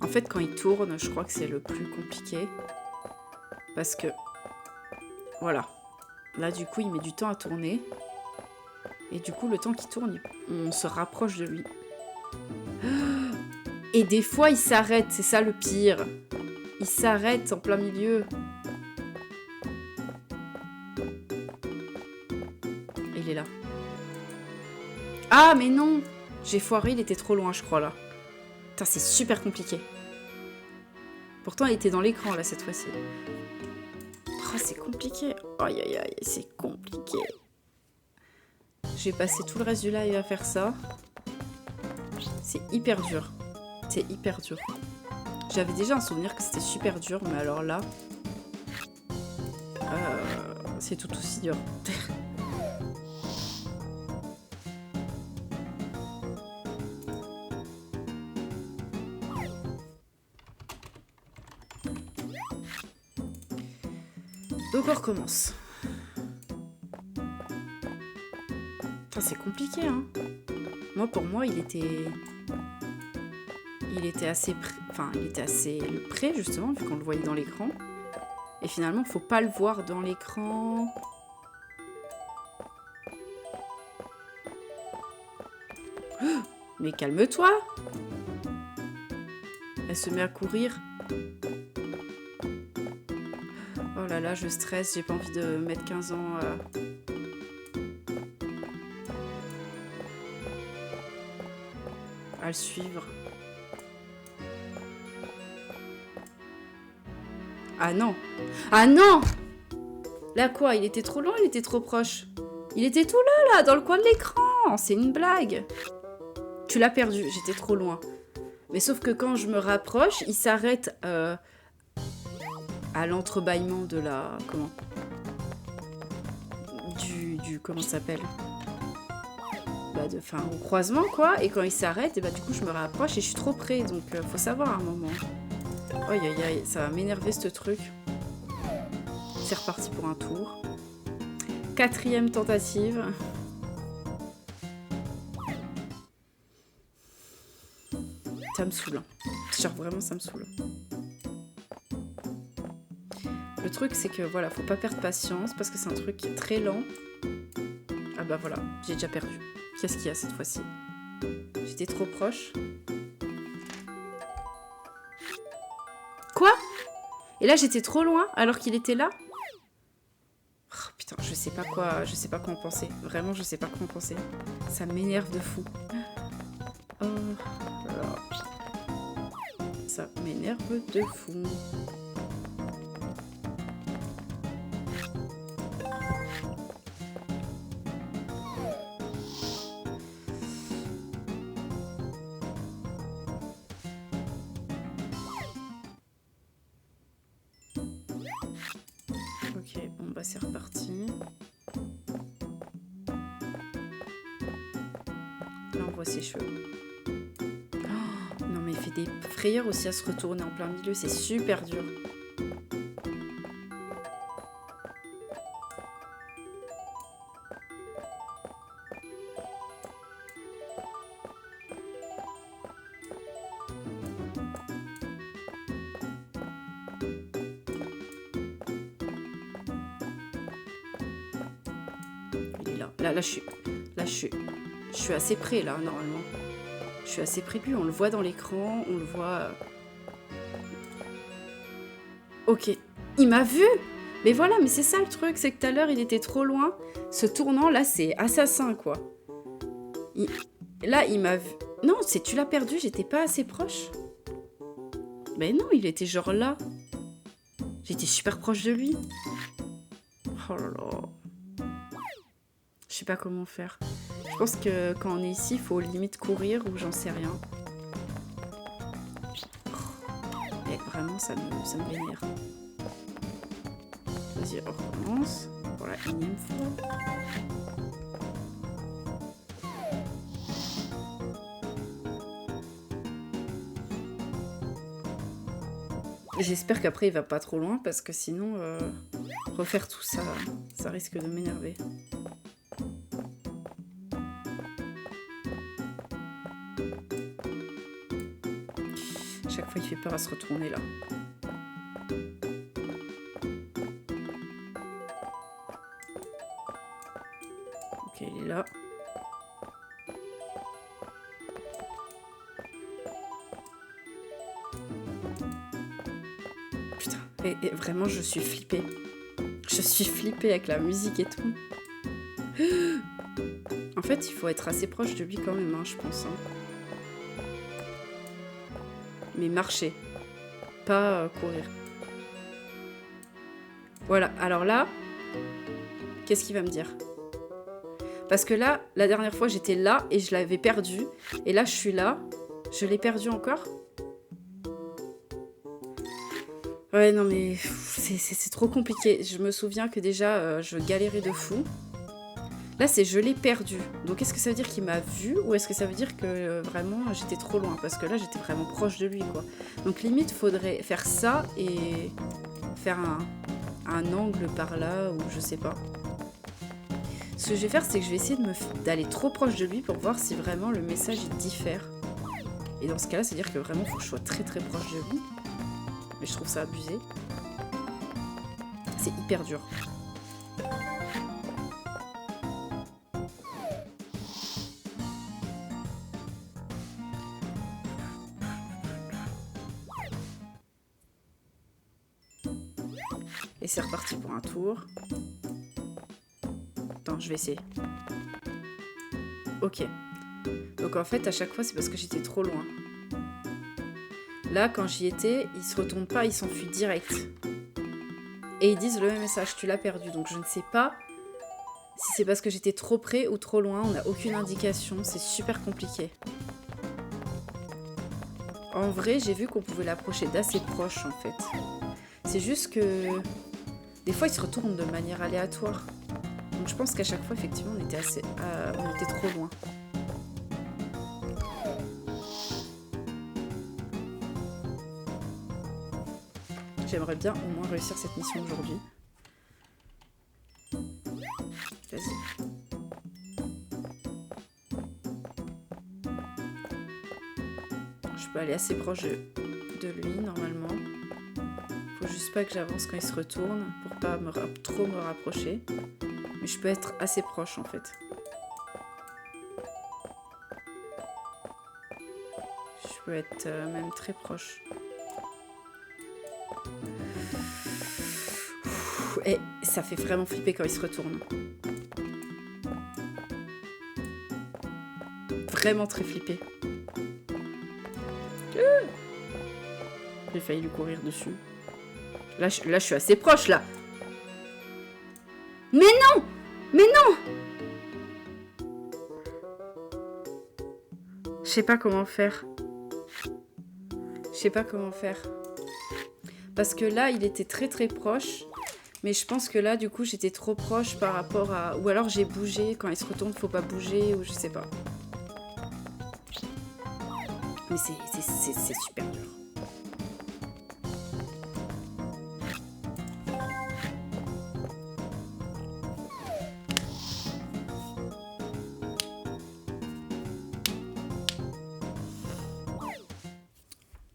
En fait, quand il tourne, je crois que c'est le plus compliqué. Parce que... Voilà. Là, du coup, il met du temps à tourner. Et du coup, le temps qu'il tourne, on se rapproche de lui. Et des fois, il s'arrête. C'est ça le pire. Il s'arrête en plein milieu. Il est là. Ah, mais non! J'ai foiré, il était trop loin, je crois, là. Putain, c'est super compliqué. Pourtant, il était dans l'écran, là, cette fois-ci. Oh, c'est compliqué. Aïe, aïe, aïe, c'est compliqué. J'ai passé tout le reste du live à faire ça. C'est hyper dur. C'est hyper dur. J'avais déjà un souvenir que c'était super dur, mais alors là... c'est tout aussi dur. Donc on recommence. Putain, c'est compliqué, hein. Moi, pour moi, il était assez près, enfin, il était assez près, justement, vu qu'on le voyait dans l'écran. Et finalement, faut pas le voir dans l'écran. Mais calme-toi! Elle se met à courir. Oh là là, je stresse, j'ai pas envie de mettre 15 ans à le suivre. Ah non! Ah non! Là quoi? Il était trop loin, il était trop proche. Il était tout là, dans le coin de l'écran! C'est une blague! Tu l'as perdu, j'étais trop loin. Mais sauf que quand je me rapproche, il s'arrête à l'entrebâillement de la... Comment? Comment ça s'appelle? Enfin, au croisement, quoi. Et quand il s'arrête, et bah du coup, je me rapproche et je suis trop près. Donc, faut savoir à un moment. Aïe, aïe, aïe, ça va m'énerver, ce truc. C'est reparti pour un tour. 4e tentative. Ça me saoule. Genre, vraiment, ça me saoule. Le truc, c'est que, voilà, faut pas perdre patience parce que c'est un truc qui est très lent. Ah bah voilà, j'ai déjà perdu. Qu'est-ce qu'il y a cette fois-ci? J'étais trop proche. Quoi? Et là, j'étais trop loin alors qu'il était là? Oh, putain, je sais pas quoi en penser. Vraiment, je sais pas quoi en penser. Ça m'énerve de fou. Oh là là. Ça m'énerve de fou. Ok, bon bah c'est reparti. Là on voit ses cheveux. Oh, non mais il fait des frayeurs aussi à se retourner en plein milieu, c'est super dur. Il est là. Là je suis assez près là normalement. Je suis assez près de lui, on le voit dans l'écran, on le voit. Ok, il m'a vu. Mais voilà, mais c'est ça le truc, c'est que tout à l'heure il était trop loin. Ce tournant là, c'est assassin quoi. Là, il m'a vu. Non, c'est tu l'as perdu, j'étais pas assez proche. Mais non, il était genre là. J'étais super proche de lui. Oh là là. Je sais pas comment faire. Je pense que quand on est ici, il faut limite courir ou j'en sais rien. Mais vraiment, ça me vénère. Vas-y, on recommence. Pour la énième fois. J'espère qu'après il va pas trop loin parce que sinon refaire tout ça, ça risque de m'énerver. Chaque fois il fait peur à se retourner là. Ok, il est là. Putain, et vraiment je suis flippée. Je suis flippée avec la musique et tout. En fait, il faut être assez proche de lui quand même, hein, je pense. Hein. Mais marcher, pas courir. Voilà, alors là, qu'est-ce qu'il va me dire? Parce que là, la dernière fois, j'étais là et je l'avais perdu. Et là, je suis là. Je l'ai perdu encore. Ouais, non mais c'est trop compliqué. Je me souviens que déjà, je galérais de fou. Là, c'est je l'ai perdu. Donc, est-ce que ça veut dire qu'il m'a vu ou est-ce que ça veut dire que vraiment, j'étais trop loin? Parce que là, j'étais vraiment proche de lui, quoi. Donc, limite, faudrait faire ça et faire un angle par là ou je sais pas. Ce que je vais faire, c'est que je vais essayer d'aller trop proche de lui pour voir si vraiment le message il diffère. Et dans ce cas-là, c'est-à-dire que vraiment, il faut que je sois très très proche de lui. Mais je trouve ça abusé. C'est hyper dur. Et c'est reparti pour un tour. Attends, je vais essayer. Ok. Donc en fait, à chaque fois, c'est parce que j'étais trop loin. Là, quand j'y étais, ils se retournent pas, ils s'enfuient direct. Et ils disent le même message, tu l'as perdu. Donc je ne sais pas si c'est parce que j'étais trop près ou trop loin. On n'a aucune indication, c'est super compliqué. En vrai, j'ai vu qu'on pouvait l'approcher d'assez proche, en fait. C'est juste que des fois, ils se retournent de manière aléatoire. Donc je pense qu'à chaque fois, effectivement, on était trop loin. J'aimerais bien au moins réussir cette mission aujourd'hui. Vas-y. Je peux aller assez proche de lui, normalement. Faut juste pas que j'avance quand il se retourne pour pas trop me rapprocher. Mais je peux être assez proche, en fait. Je peux être même très proche. Et ça fait vraiment flipper quand il se retourne. Vraiment très flippé. failli lui courir dessus. Là, je suis assez proche, là. Mais non! Mais non! Je sais pas comment faire. Je sais pas comment faire. Parce que là, il était très très proche. Mais je pense que là, du coup, j'étais trop proche par rapport à... Ou alors j'ai bougé. Quand il se retourne, faut pas bouger. Ou je sais pas. Mais c'est super dur.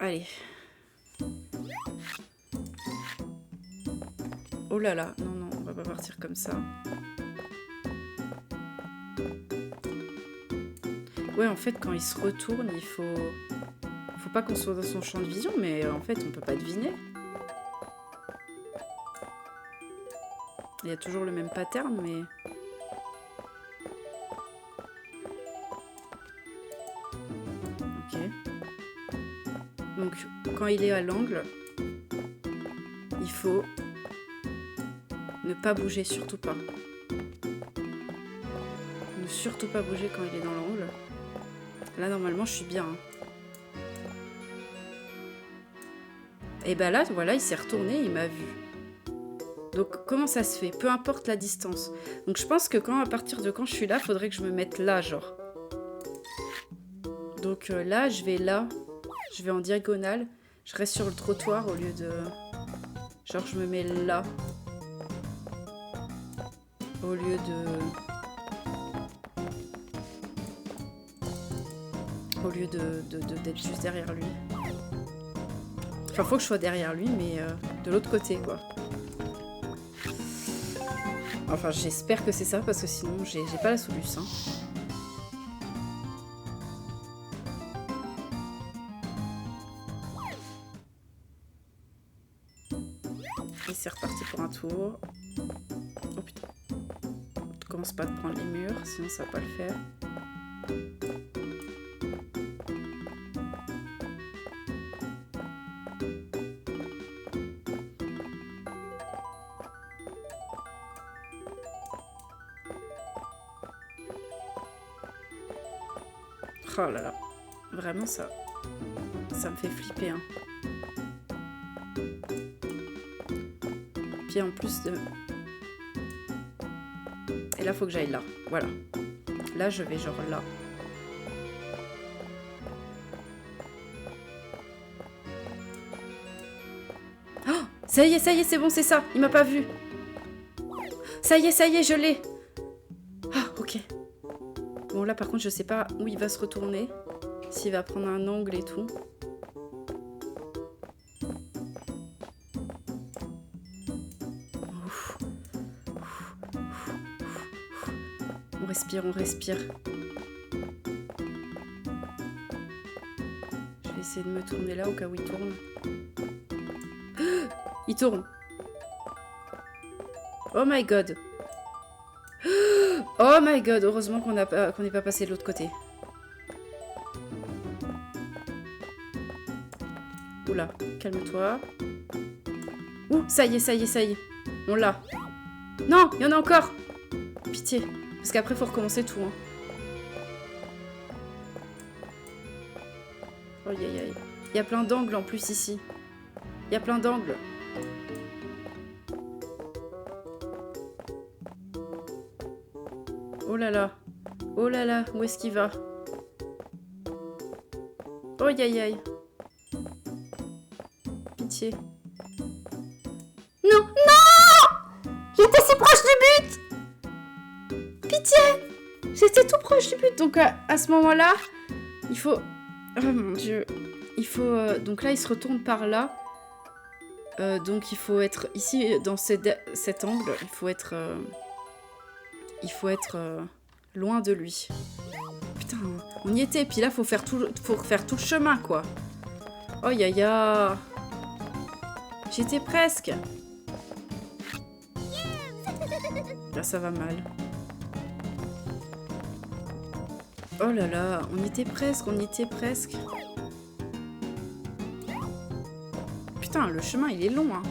Allez. Oh là là, non, non, on va pas partir comme ça. Ouais, en fait, quand il se retourne, il faut pas qu'on soit dans son champ de vision, mais en fait, on peut pas deviner. Il y a toujours le même pattern, mais... Ok. Donc, quand il est à l'angle, il faut ne pas bouger, surtout pas. Ne surtout pas bouger quand il est dans l'angle. Là, normalement, je suis bien. Hein. Et ben là, voilà, il s'est retourné, il m'a vu. Donc, comment ça se fait? Peu importe la distance. Donc, je pense que à partir de quand je suis là, il faudrait que je me mette là, genre. Donc là, je vais là. Je vais en diagonale. Je reste sur le trottoir au lieu de... Genre, je me mets là. Au lieu de... Au lieu d'être juste derrière lui. Enfin, faut que je sois derrière lui, mais de l'autre côté, quoi. Enfin, j'espère que c'est ça, parce que sinon, j'ai pas la solution. Et c'est reparti pour un tour. Oh putain. Je commence pas à te prendre les murs, sinon ça va pas le faire. Oh là là. Vraiment ça me fait flipper, hein. Puis en plus de... Et là, faut que j'aille là. Voilà. Là, je vais genre là. Oh, ça y est, c'est bon, c'est ça. Il m'a pas vu. Ça y est, je l'ai. Ah, ok. Bon, là, par contre, je sais pas où il va se retourner. S'il va prendre un angle et tout. On respire. Je vais essayer de me tourner là au cas où il tourne. Il tourne. Oh my god. Oh my god. Heureusement qu'on n'est pas passé de l'autre côté. Oula, calme-toi. Ouh, ça y est. On l'a. Non, il y en a encore. Pitié. Parce qu'après, il faut recommencer tout. Hein. Oh, aïe, aïe. Il y a plein d'angles en plus ici. Il y a plein d'angles. Oh là là. Oh là là. Où est-ce qu'il va? Oh, aïe, aïe, aïe. Pitié. Non, non! J'étais si proche du but! Pitié! J'étais tout proche du but. Donc à ce moment-là, il faut... Oh mon dieu. Il faut... Donc là, il se retourne par là. Donc il faut être ici, dans cet angle. Il faut être loin de lui. Putain, on y était. Puis là, faut faire tout le chemin, quoi. Oh, ya. J'étais presque. Là, ça va mal. Oh là là, on y était presque. Putain, le chemin, il est long, hein.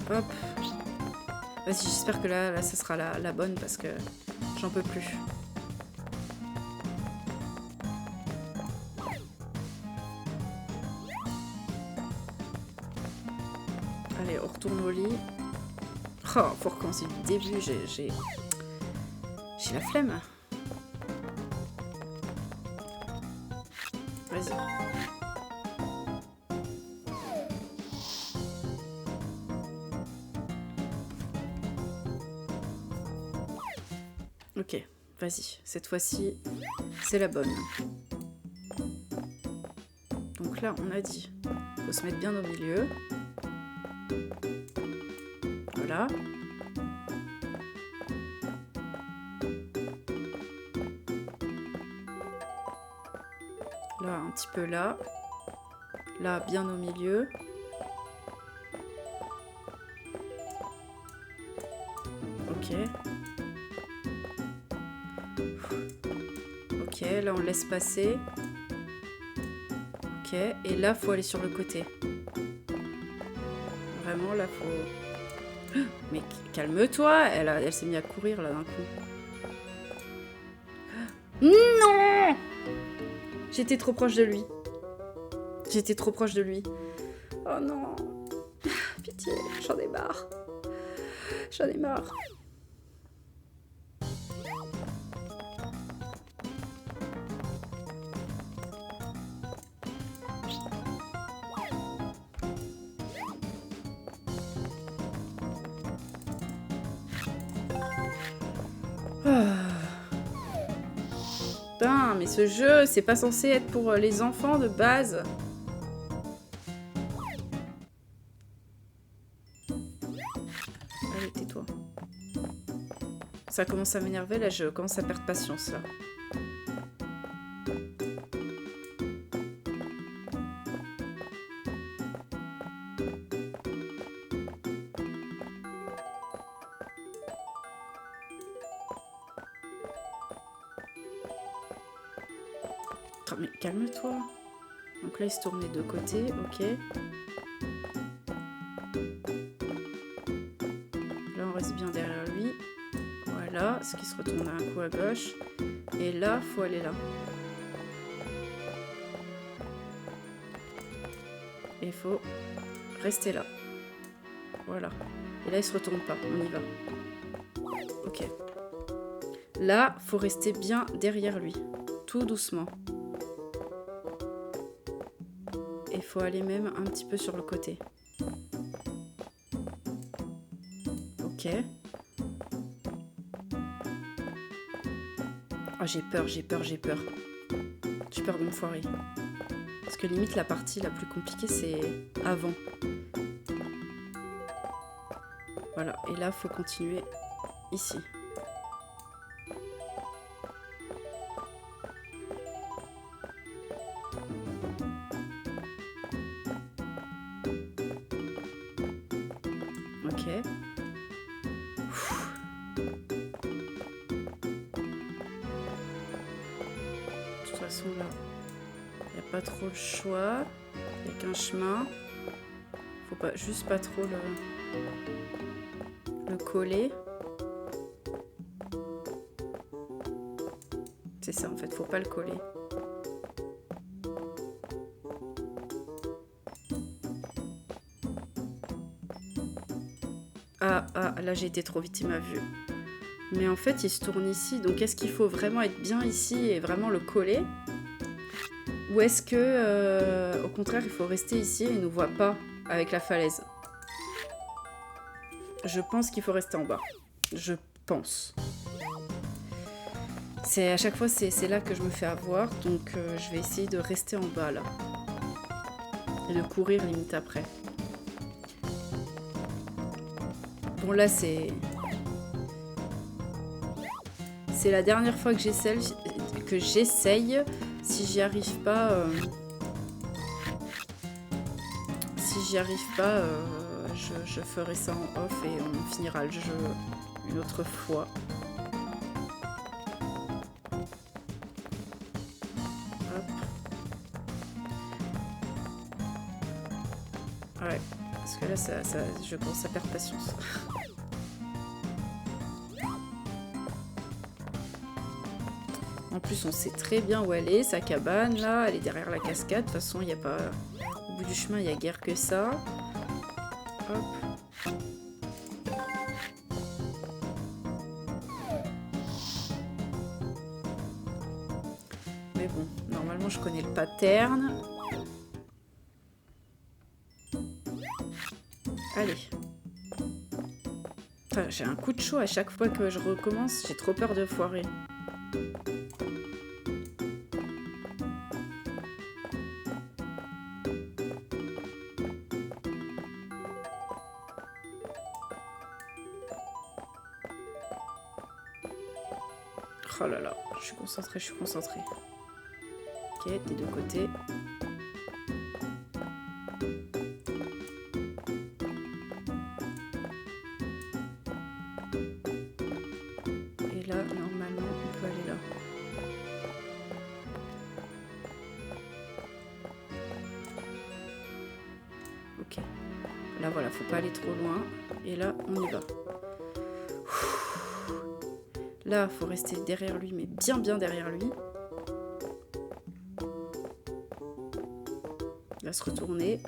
Hop. Vas-y, j'espère que là, ça sera la bonne parce que j'en peux plus. Allez, on retourne au lit. Oh, faut recommencer du début, j'ai la flemme. Vas-y. Ok, vas-y. Cette fois-ci, c'est la bonne. Donc là, on a dit, faut se mettre bien au milieu. Voilà. Là, un petit peu là. Là, bien au milieu. Ok. Ok, là, on laisse passer. Ok, et là, faut aller sur le côté. Vraiment, là, faut... Mais calme-toi, elle s'est mise à courir, là, d'un coup. Non! J'étais trop proche de lui. J'étais trop proche de lui. Oh non. Pitié, j'en ai marre. J'en ai marre. Putain, mais ce jeu, c'est pas censé être pour les enfants de base. Allez, tais-toi. Ça commence à m'énerver, là, je commence à perdre patience, là. Oh, mais calme-toi. Donc là, il se tourne des deux côtés, ok. Là, on reste bien derrière lui. Voilà, ce qui se retourne un coup à gauche. Et là, faut aller là. Et il faut rester là. Voilà. Et là, il se retourne pas. On y va. Ok. Là, faut rester bien derrière lui. Tout doucement. Et il faut aller même un petit peu sur le côté. Ok. Oh, j'ai peur, j'ai peur, j'ai peur. J'ai peur de me foirer. Parce que limite, la partie la plus compliquée, c'est avant. Voilà. Et là, faut continuer ici. Ok. De toute façon, là, il n'y a pas trop le choix. Il n'y a qu'un chemin. Faut pas, juste pas trop le coller. C'est ça, en fait. Faut pas le coller. Ah, là, j'ai été trop vite, il m'a vu. Mais en fait, il se tourne ici. Donc, est-ce qu'il faut vraiment être bien ici et vraiment le coller? Ou est-ce que, au contraire, il faut rester ici et il ne nous voit pas avec la falaise? Je pense qu'il faut rester en bas. Je pense. À chaque fois, c'est là que je me fais avoir. Donc, je vais essayer de rester en bas, là. Et de courir limite après. Bon, là, c'est la dernière fois que j'essaye. Si j'y arrive pas... je ferai ça en off et on finira le jeu une autre fois. Ouais, parce que là, je commence à perdre patience. En plus, on sait très bien où elle est, sa cabane, là. Elle est derrière la cascade. De toute façon, il n'y a pas... Au bout du chemin, il n'y a guère que ça. Hop. Mais bon, normalement, je connais le pattern. Allez. Enfin, j'ai un coup de chaud à chaque fois que je recommence. J'ai trop peur de foirer. Oh là là, je suis concentrée, je suis concentrée. Ok, des deux côtés. Et là, normalement, on peut aller là. Ok. Là, voilà, faut pas aller trop loin. Et là, on y va. Là, faut rester derrière lui, mais bien derrière lui. Il va se retourner.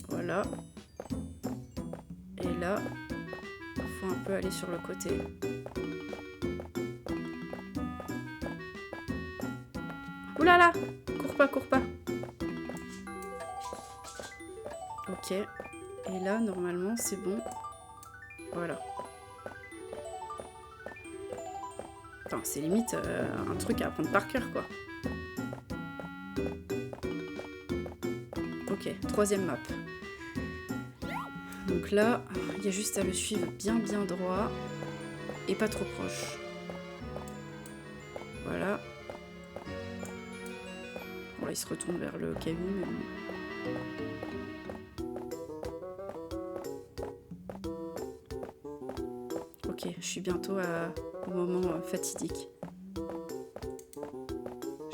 Voilà. Et là, faut un peu aller sur le côté. Ouh là là! Cours pas, cours pas. Ok. Et là, normalement, c'est bon. Voilà. Enfin, c'est limite un truc à apprendre par cœur, quoi. Ok, troisième map. Donc là, il y a juste à le suivre bien droit et pas trop proche. Voilà. Bon, là, il se retourne vers le caillou, mais bon. Ok, je suis bientôt au moment fatidique.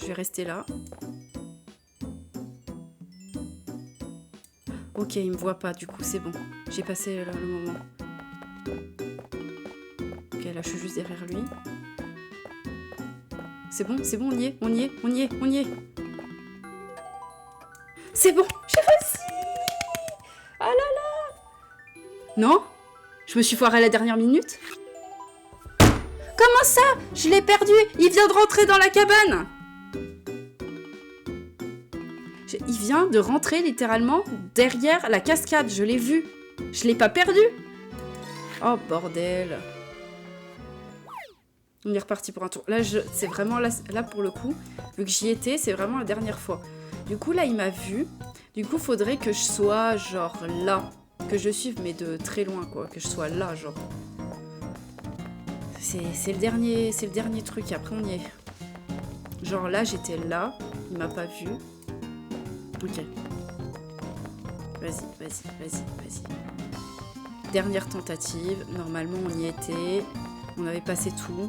Je vais rester là. Ok, il me voit pas, du coup, c'est bon. J'ai passé le moment. Ok, là, je suis juste derrière lui. C'est bon, on y est, on y est, on y est, on y est. C'est bon, j'ai réussi! Ah là là! Non? Je me suis foirée à la dernière minute? Comment ça? Je l'ai perdu! Il vient de rentrer dans la cabane! Il vient de rentrer littéralement derrière la cascade, je l'ai vu. Je l'ai pas perdu. Oh bordel. On est reparti pour un tour. Là, c'est vraiment là pour le coup, vu que j'y étais, c'est vraiment la dernière fois. Du coup, là, il m'a vu. Du coup, faudrait que je sois genre là. Que je suive, mais de très loin, quoi. Que je sois là, genre. C'est le dernier truc. Après, on y est. Genre là, j'étais là. Il m'a pas vu. Ok. Vas-y. Dernière tentative. Normalement, on y était. On avait passé tout.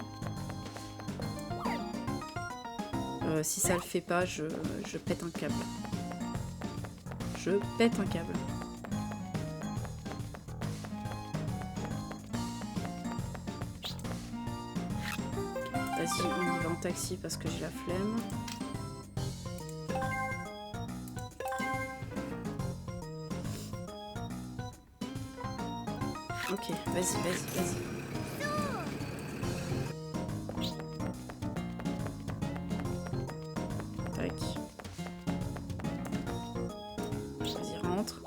Si ça le fait pas, je pète un câble. Je pète un câble. Vas-y, on y va en taxi parce que j'ai la flemme. Ok, vas-y. Tac. Vas-y, rentre.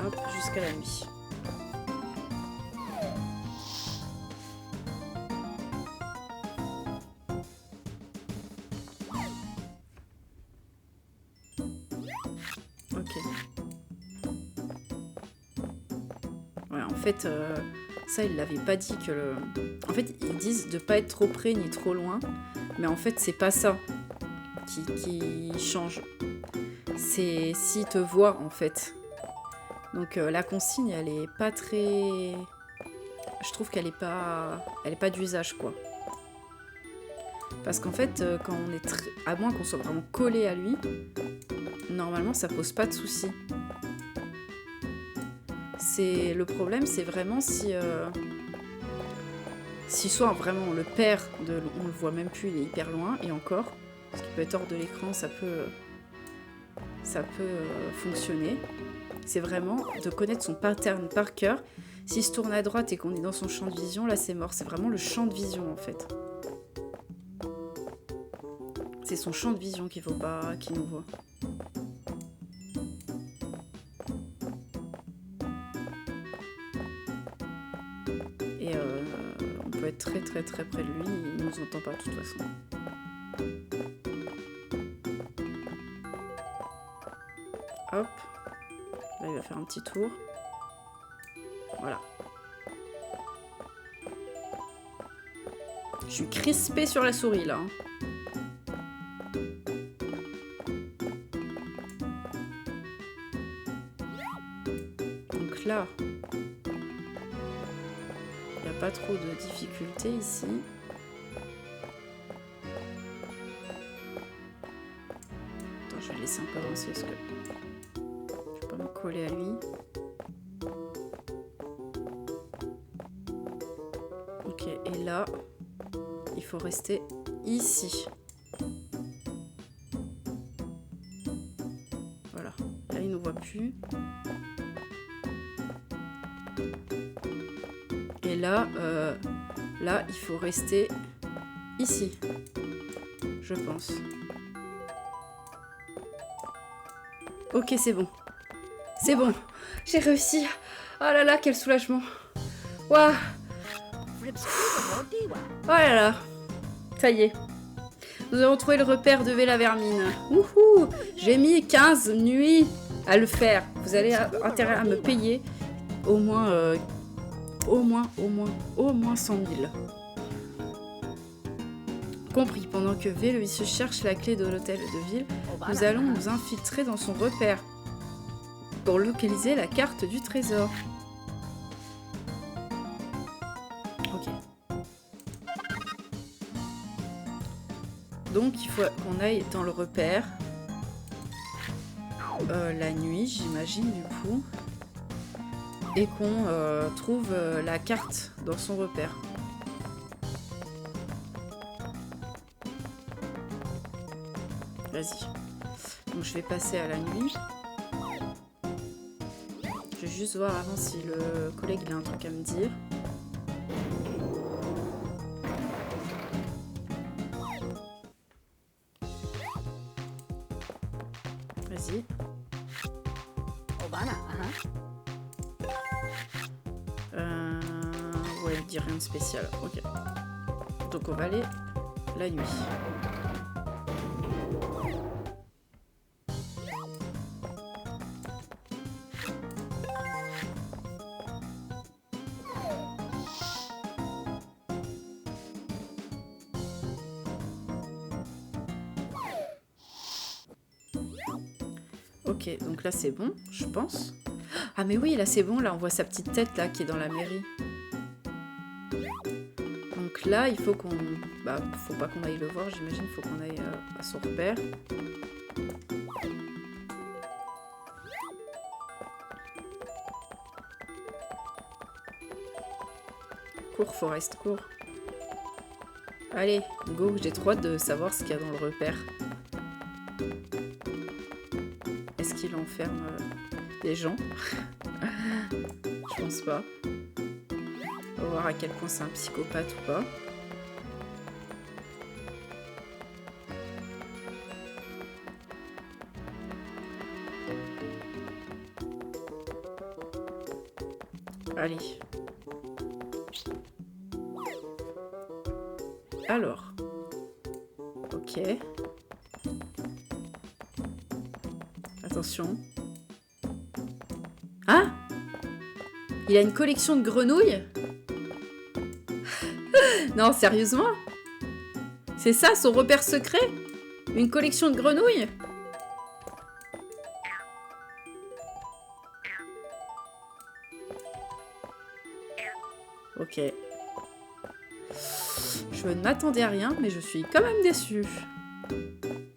Hop, jusqu'à la nuit. Ok. Ouais, en fait, ça, ils l'avaient pas dit que le... En fait, ils disent de pas être trop près ni trop loin. Mais en fait, c'est pas ça qui change. C'est s'ils te voient, en fait. Donc, la consigne, elle est pas très... Je trouve qu'elle est pas... Elle est pas d'usage, quoi. Parce qu'en fait, quand on est à moins qu'on soit vraiment collé à lui, normalement ça pose pas de soucis. Le problème, c'est vraiment si soit vraiment le père on le voit même plus, il est hyper loin, et encore, parce qu'il peut être hors de l'écran, ça peut fonctionner. C'est vraiment de connaître son pattern par cœur. S'il se tourne à droite et qu'on est dans son champ de vision, là c'est mort. C'est vraiment le champ de vision en fait. C'est son champ de vision qu'il faut pas qu'il nous voit. Et on peut être très très très près de lui, il nous entend pas de toute façon. Hop. Là il va faire un petit tour. Voilà. Je suis crispée sur la souris là. Donc là, il n'y a pas trop de difficultés ici. Attends, je vais laisser un peu avancer parce que je vais pas me coller à lui. Ok, et là, il faut rester ici. Voilà, là il ne nous voit plus. Et là, là, il faut rester ici, je pense. Ok, c'est bon. C'est bon. J'ai réussi. Oh là là, quel soulagement. Waouh. Oh là là. Ça y est. Nous avons trouvé le repère de Vela Vermine. Wouhou. J'ai mis 15 nuits à le faire. Vous avez intérêt à me payer au moins 100 000. Compris, pendant que V, lui, se cherche la clé de l'hôtel de ville, nous allons nous infiltrer dans son repère pour localiser la carte du trésor. Ok. Donc, il faut qu'on aille dans le repère la nuit, j'imagine, du coup, et qu'on trouve la carte dans son repère. Vas-y. Donc je vais passer à la nuit. Je vais juste voir avant si le collègue il a un truc à me dire. Vas-y. Ouais, il dit rien de spécial. Ok. Donc on va aller la nuit. Ok, donc là c'est bon, je pense. Ah mais oui, là c'est bon, là on voit sa petite tête là qui est dans la mairie. Donc là, il faut qu'on... Bah, faut pas qu'on aille le voir, j'imagine, il faut qu'on aille à son repère. Cours, Forest, cours. Allez, go, j'ai trop hâte de savoir ce qu'il y a dans le repère. Est-ce qu'il enferme des gens? Je pense pas. On va voir à quel point c'est un psychopathe ou pas. Allez. Alors. Ok. Attention. Ah! Il a une collection de grenouilles? Non, sérieusement? C'est ça son repère secret? Une collection de grenouilles? Ok. Je ne m'attendais à rien, mais je suis quand même déçue.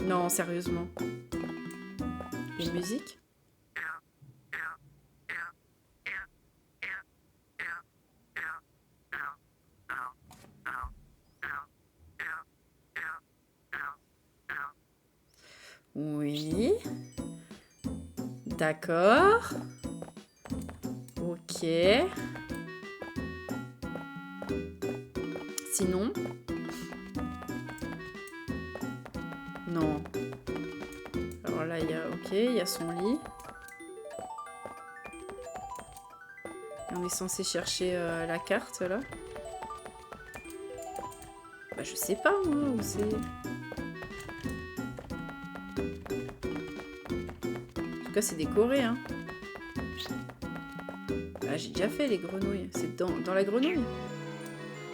Non, sérieusement. Les musiques? Oui. D'accord. Ok. Sinon? Non. Alors là, il y a... Ok, il y a son lit. Et on est censé chercher la carte, là. Bah, je sais pas, moi, où c'est... En tout cas, c'est décoré, hein. Ah, j'ai déjà fait les grenouilles. C'est dans la grenouille?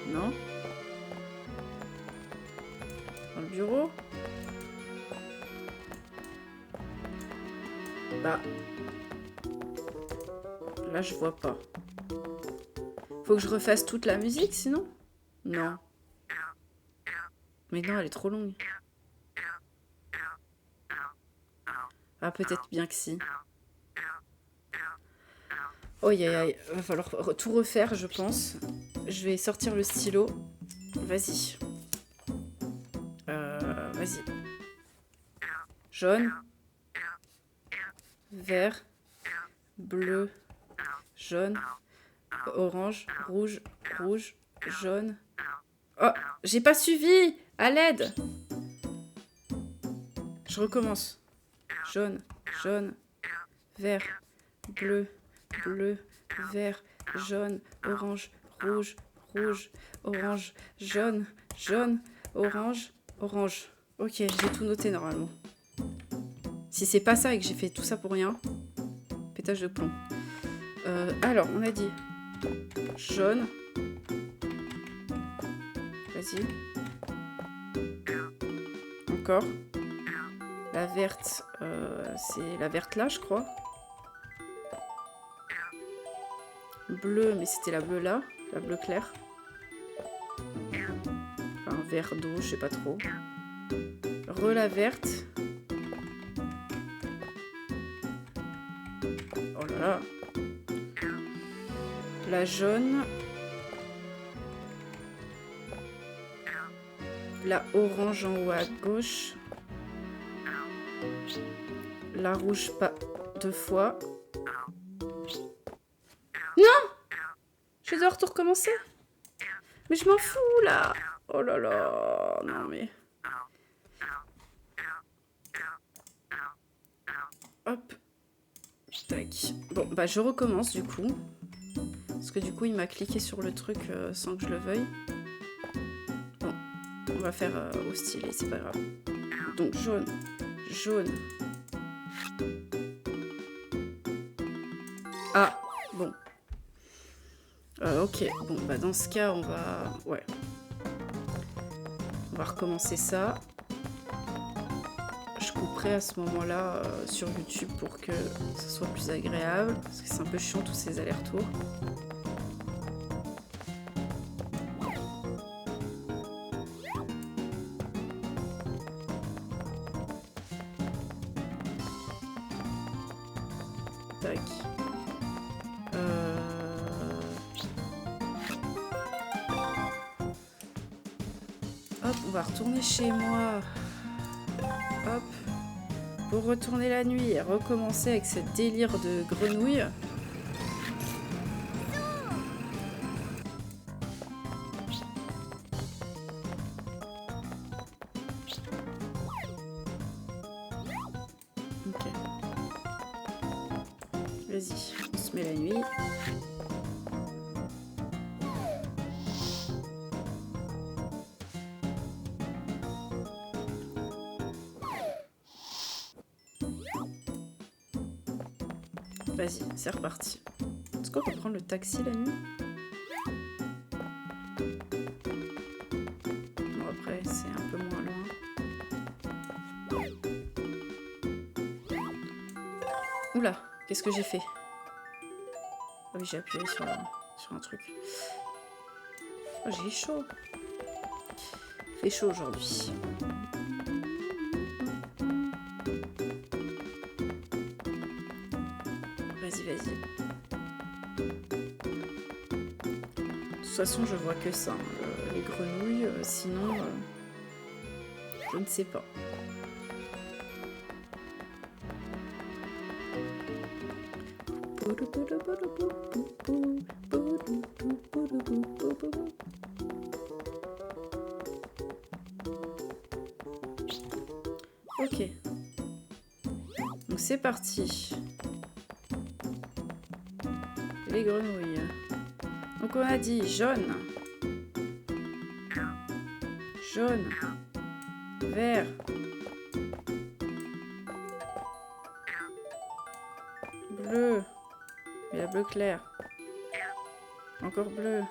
Non? Dans le bureau? Bah... Là, je vois pas. Faut que je refasse toute la musique, sinon? Non. Mais non, elle est trop longue. Ah, peut-être bien que si. Oh, aïe, aïe. Va falloir tout refaire, je pense. Je vais sortir le stylo. Vas-y. Vas-y. Jaune. Vert. Bleu. Jaune. Orange. Rouge. Rouge. Jaune. Oh, j'ai pas suivi! À l'aide! Je recommence. Jaune. Jaune. Vert. Bleu. Bleu. Vert. Jaune. Orange. Rouge. Rouge. Orange. Jaune. Jaune. Orange. Orange. Ok, j'ai tout noté normalement. Si c'est pas ça et que j'ai fait tout ça pour rien, pétage de plomb. Alors, on a dit jaune. Vas-y. Encore. La verte, c'est la verte là, je crois. Bleu, mais c'était la bleue là, la bleue claire. Enfin, vert d'eau, je sais pas trop. La verte. Oh là là. La jaune. La orange en haut à gauche. La rouge pas deux fois. Non! Je dois tout recommencer. Mais je m'en fous là. Oh là là. Non mais... Hop. Tac. Bon, bah je recommence du coup. Parce que du coup, il m'a cliqué sur le truc sans que je le veuille. Bon, on va faire au stylet, c'est pas grave. Donc jaune, jaune. Ah, bon. Ok, bon, bah dans ce cas, on va... Ouais. On va recommencer ça. Je couperai à ce moment-là sur YouTube pour que ce soit plus agréable. Parce que c'est un peu chiant tous ces allers-retours. Tac. Hop, on va retourner chez moi. Hop. Pour retourner la nuit et recommencer avec ce délire de grenouille. Ok. Vas-y, on se met la nuit. Vas-y, c'est reparti. Est-ce qu'on peut prendre le taxi la nuit? Bon, après, c'est un peu moins loin. Oula, qu'est-ce que j'ai fait? Ah oui, j'ai appuyé sur un truc. Oh, j'ai chaud. Il fait chaud aujourd'hui. Vas-y, vas-y. De toute façon, je vois que ça. Les grenouilles, sinon, je ne sais pas. Ok. Donc c'est parti. Les grenouilles. Donc on a dit jaune. Jaune. Vert. Bleu. Mais la bleu clair. Encore bleu.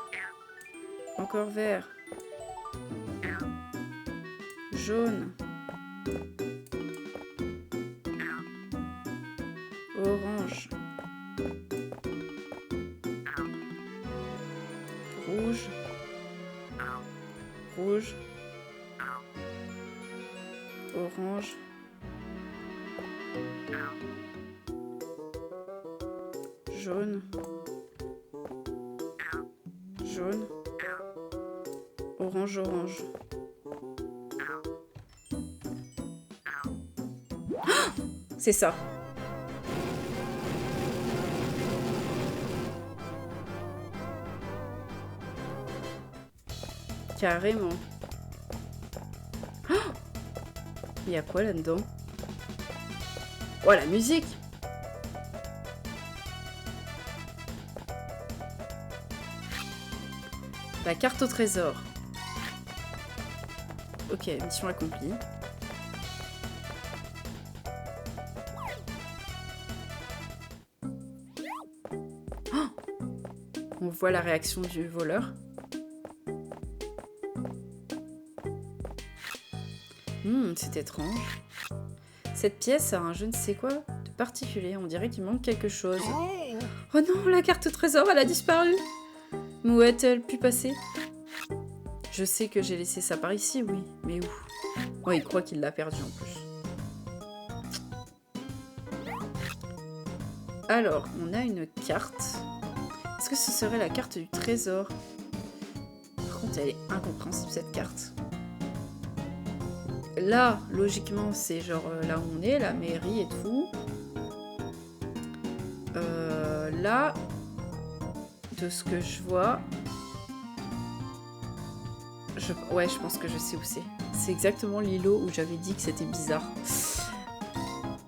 Encore vert. Jaune. Orange. Rouge. Rouge. Orange. Jaune. Jaune. Orange, orange. C'est ça. Carrément. Oh, il y a quoi là-dedans? Oh, la musique! La carte au trésor. Ok, mission accomplie. Oh, on voit la réaction du voleur. C'est étrange. Cette pièce a un je ne sais quoi de particulier. On dirait qu'il manque quelque chose. Oh non, la carte au trésor, elle a disparu. Où a-t-elle pu passer? Je sais que j'ai laissé ça par ici, oui. Mais où? Oh, il croit qu'il l'a perdu en plus. Alors, on a une carte. Est-ce que ce serait la carte du trésor? Par contre, elle est incompréhensible, cette carte. Là, logiquement, c'est genre là où on est, la mairie et tout. Là, de ce que je vois... Ouais, je pense que je sais où c'est. C'est exactement l'îlot où j'avais dit que c'était bizarre.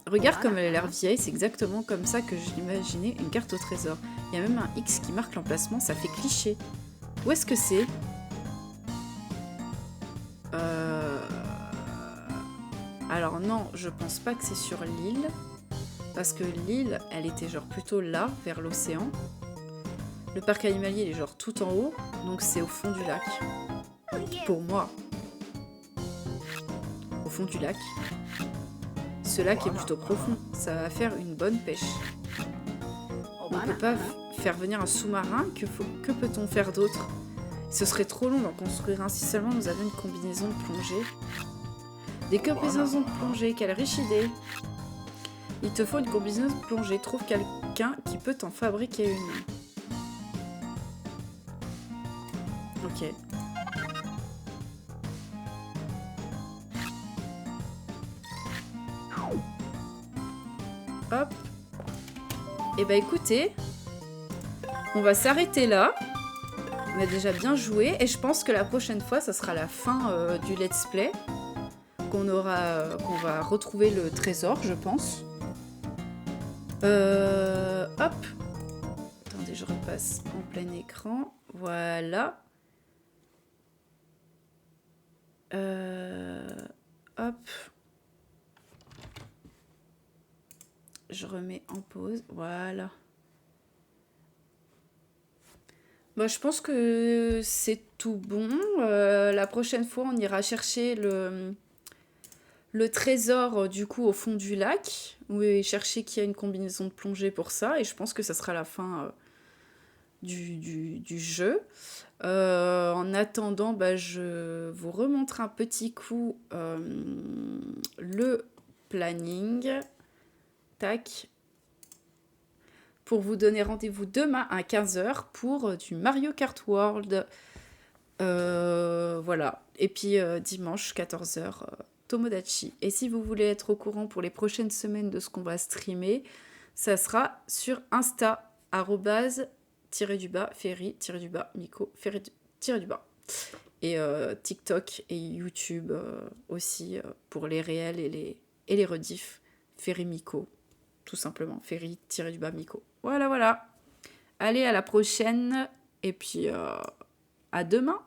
Regarde comme elle a l'air vieille, c'est exactement comme ça que je l'imaginais, une carte au trésor. Il y a même un X qui marque l'emplacement, ça fait cliché. Où est-ce que c'est? Alors non, je pense pas que c'est sur l'île. Parce que l'île, elle était genre plutôt là, vers l'océan. Le parc animalier, il est genre tout en haut. Donc c'est au fond du lac. Pour moi. Au fond du lac. Ce lac est plutôt profond. Ça va faire une bonne pêche. On ne peut pas faire venir un sous-marin. Que peut-on faire d'autre? Ce serait trop long d'en construire un. Si seulement nous avions une combinaison de plongée. Des combinaisons de plongée, quelle riche idée! Il te faut une combinaison de plongée. Trouve quelqu'un qui peut t'en fabriquer une. Ok. Hop. Et bah écoutez, on va s'arrêter là. On a déjà bien joué et je pense que la prochaine fois, ça sera la fin du let's play. Qu'on va retrouver le trésor, je pense. Hop. Attendez, je repasse en plein écran. Voilà. Hop. Je remets en pause. Voilà. Bah, je pense que c'est tout bon. La prochaine fois, on ira chercher le trésor du coup au fond du lac, et chercher qu'il y a une combinaison de plongée pour ça, et je pense que ça sera la fin du jeu. En attendant, je vous remontre un petit coup le planning. Tac. Pour vous donner rendez-vous demain à 15h pour du Mario Kart World. Voilà. Et puis dimanche 14h, Tomodachi. Et si vous voulez être au courant pour les prochaines semaines de ce qu'on va streamer, ça sera sur Insta, @ferry_miko, ferry_. Et TikTok et YouTube aussi pour les réels et les rediffs. Ferry Miko, tout simplement. Ferry_Miko. Voilà, voilà. Allez, à la prochaine. Et puis, à demain.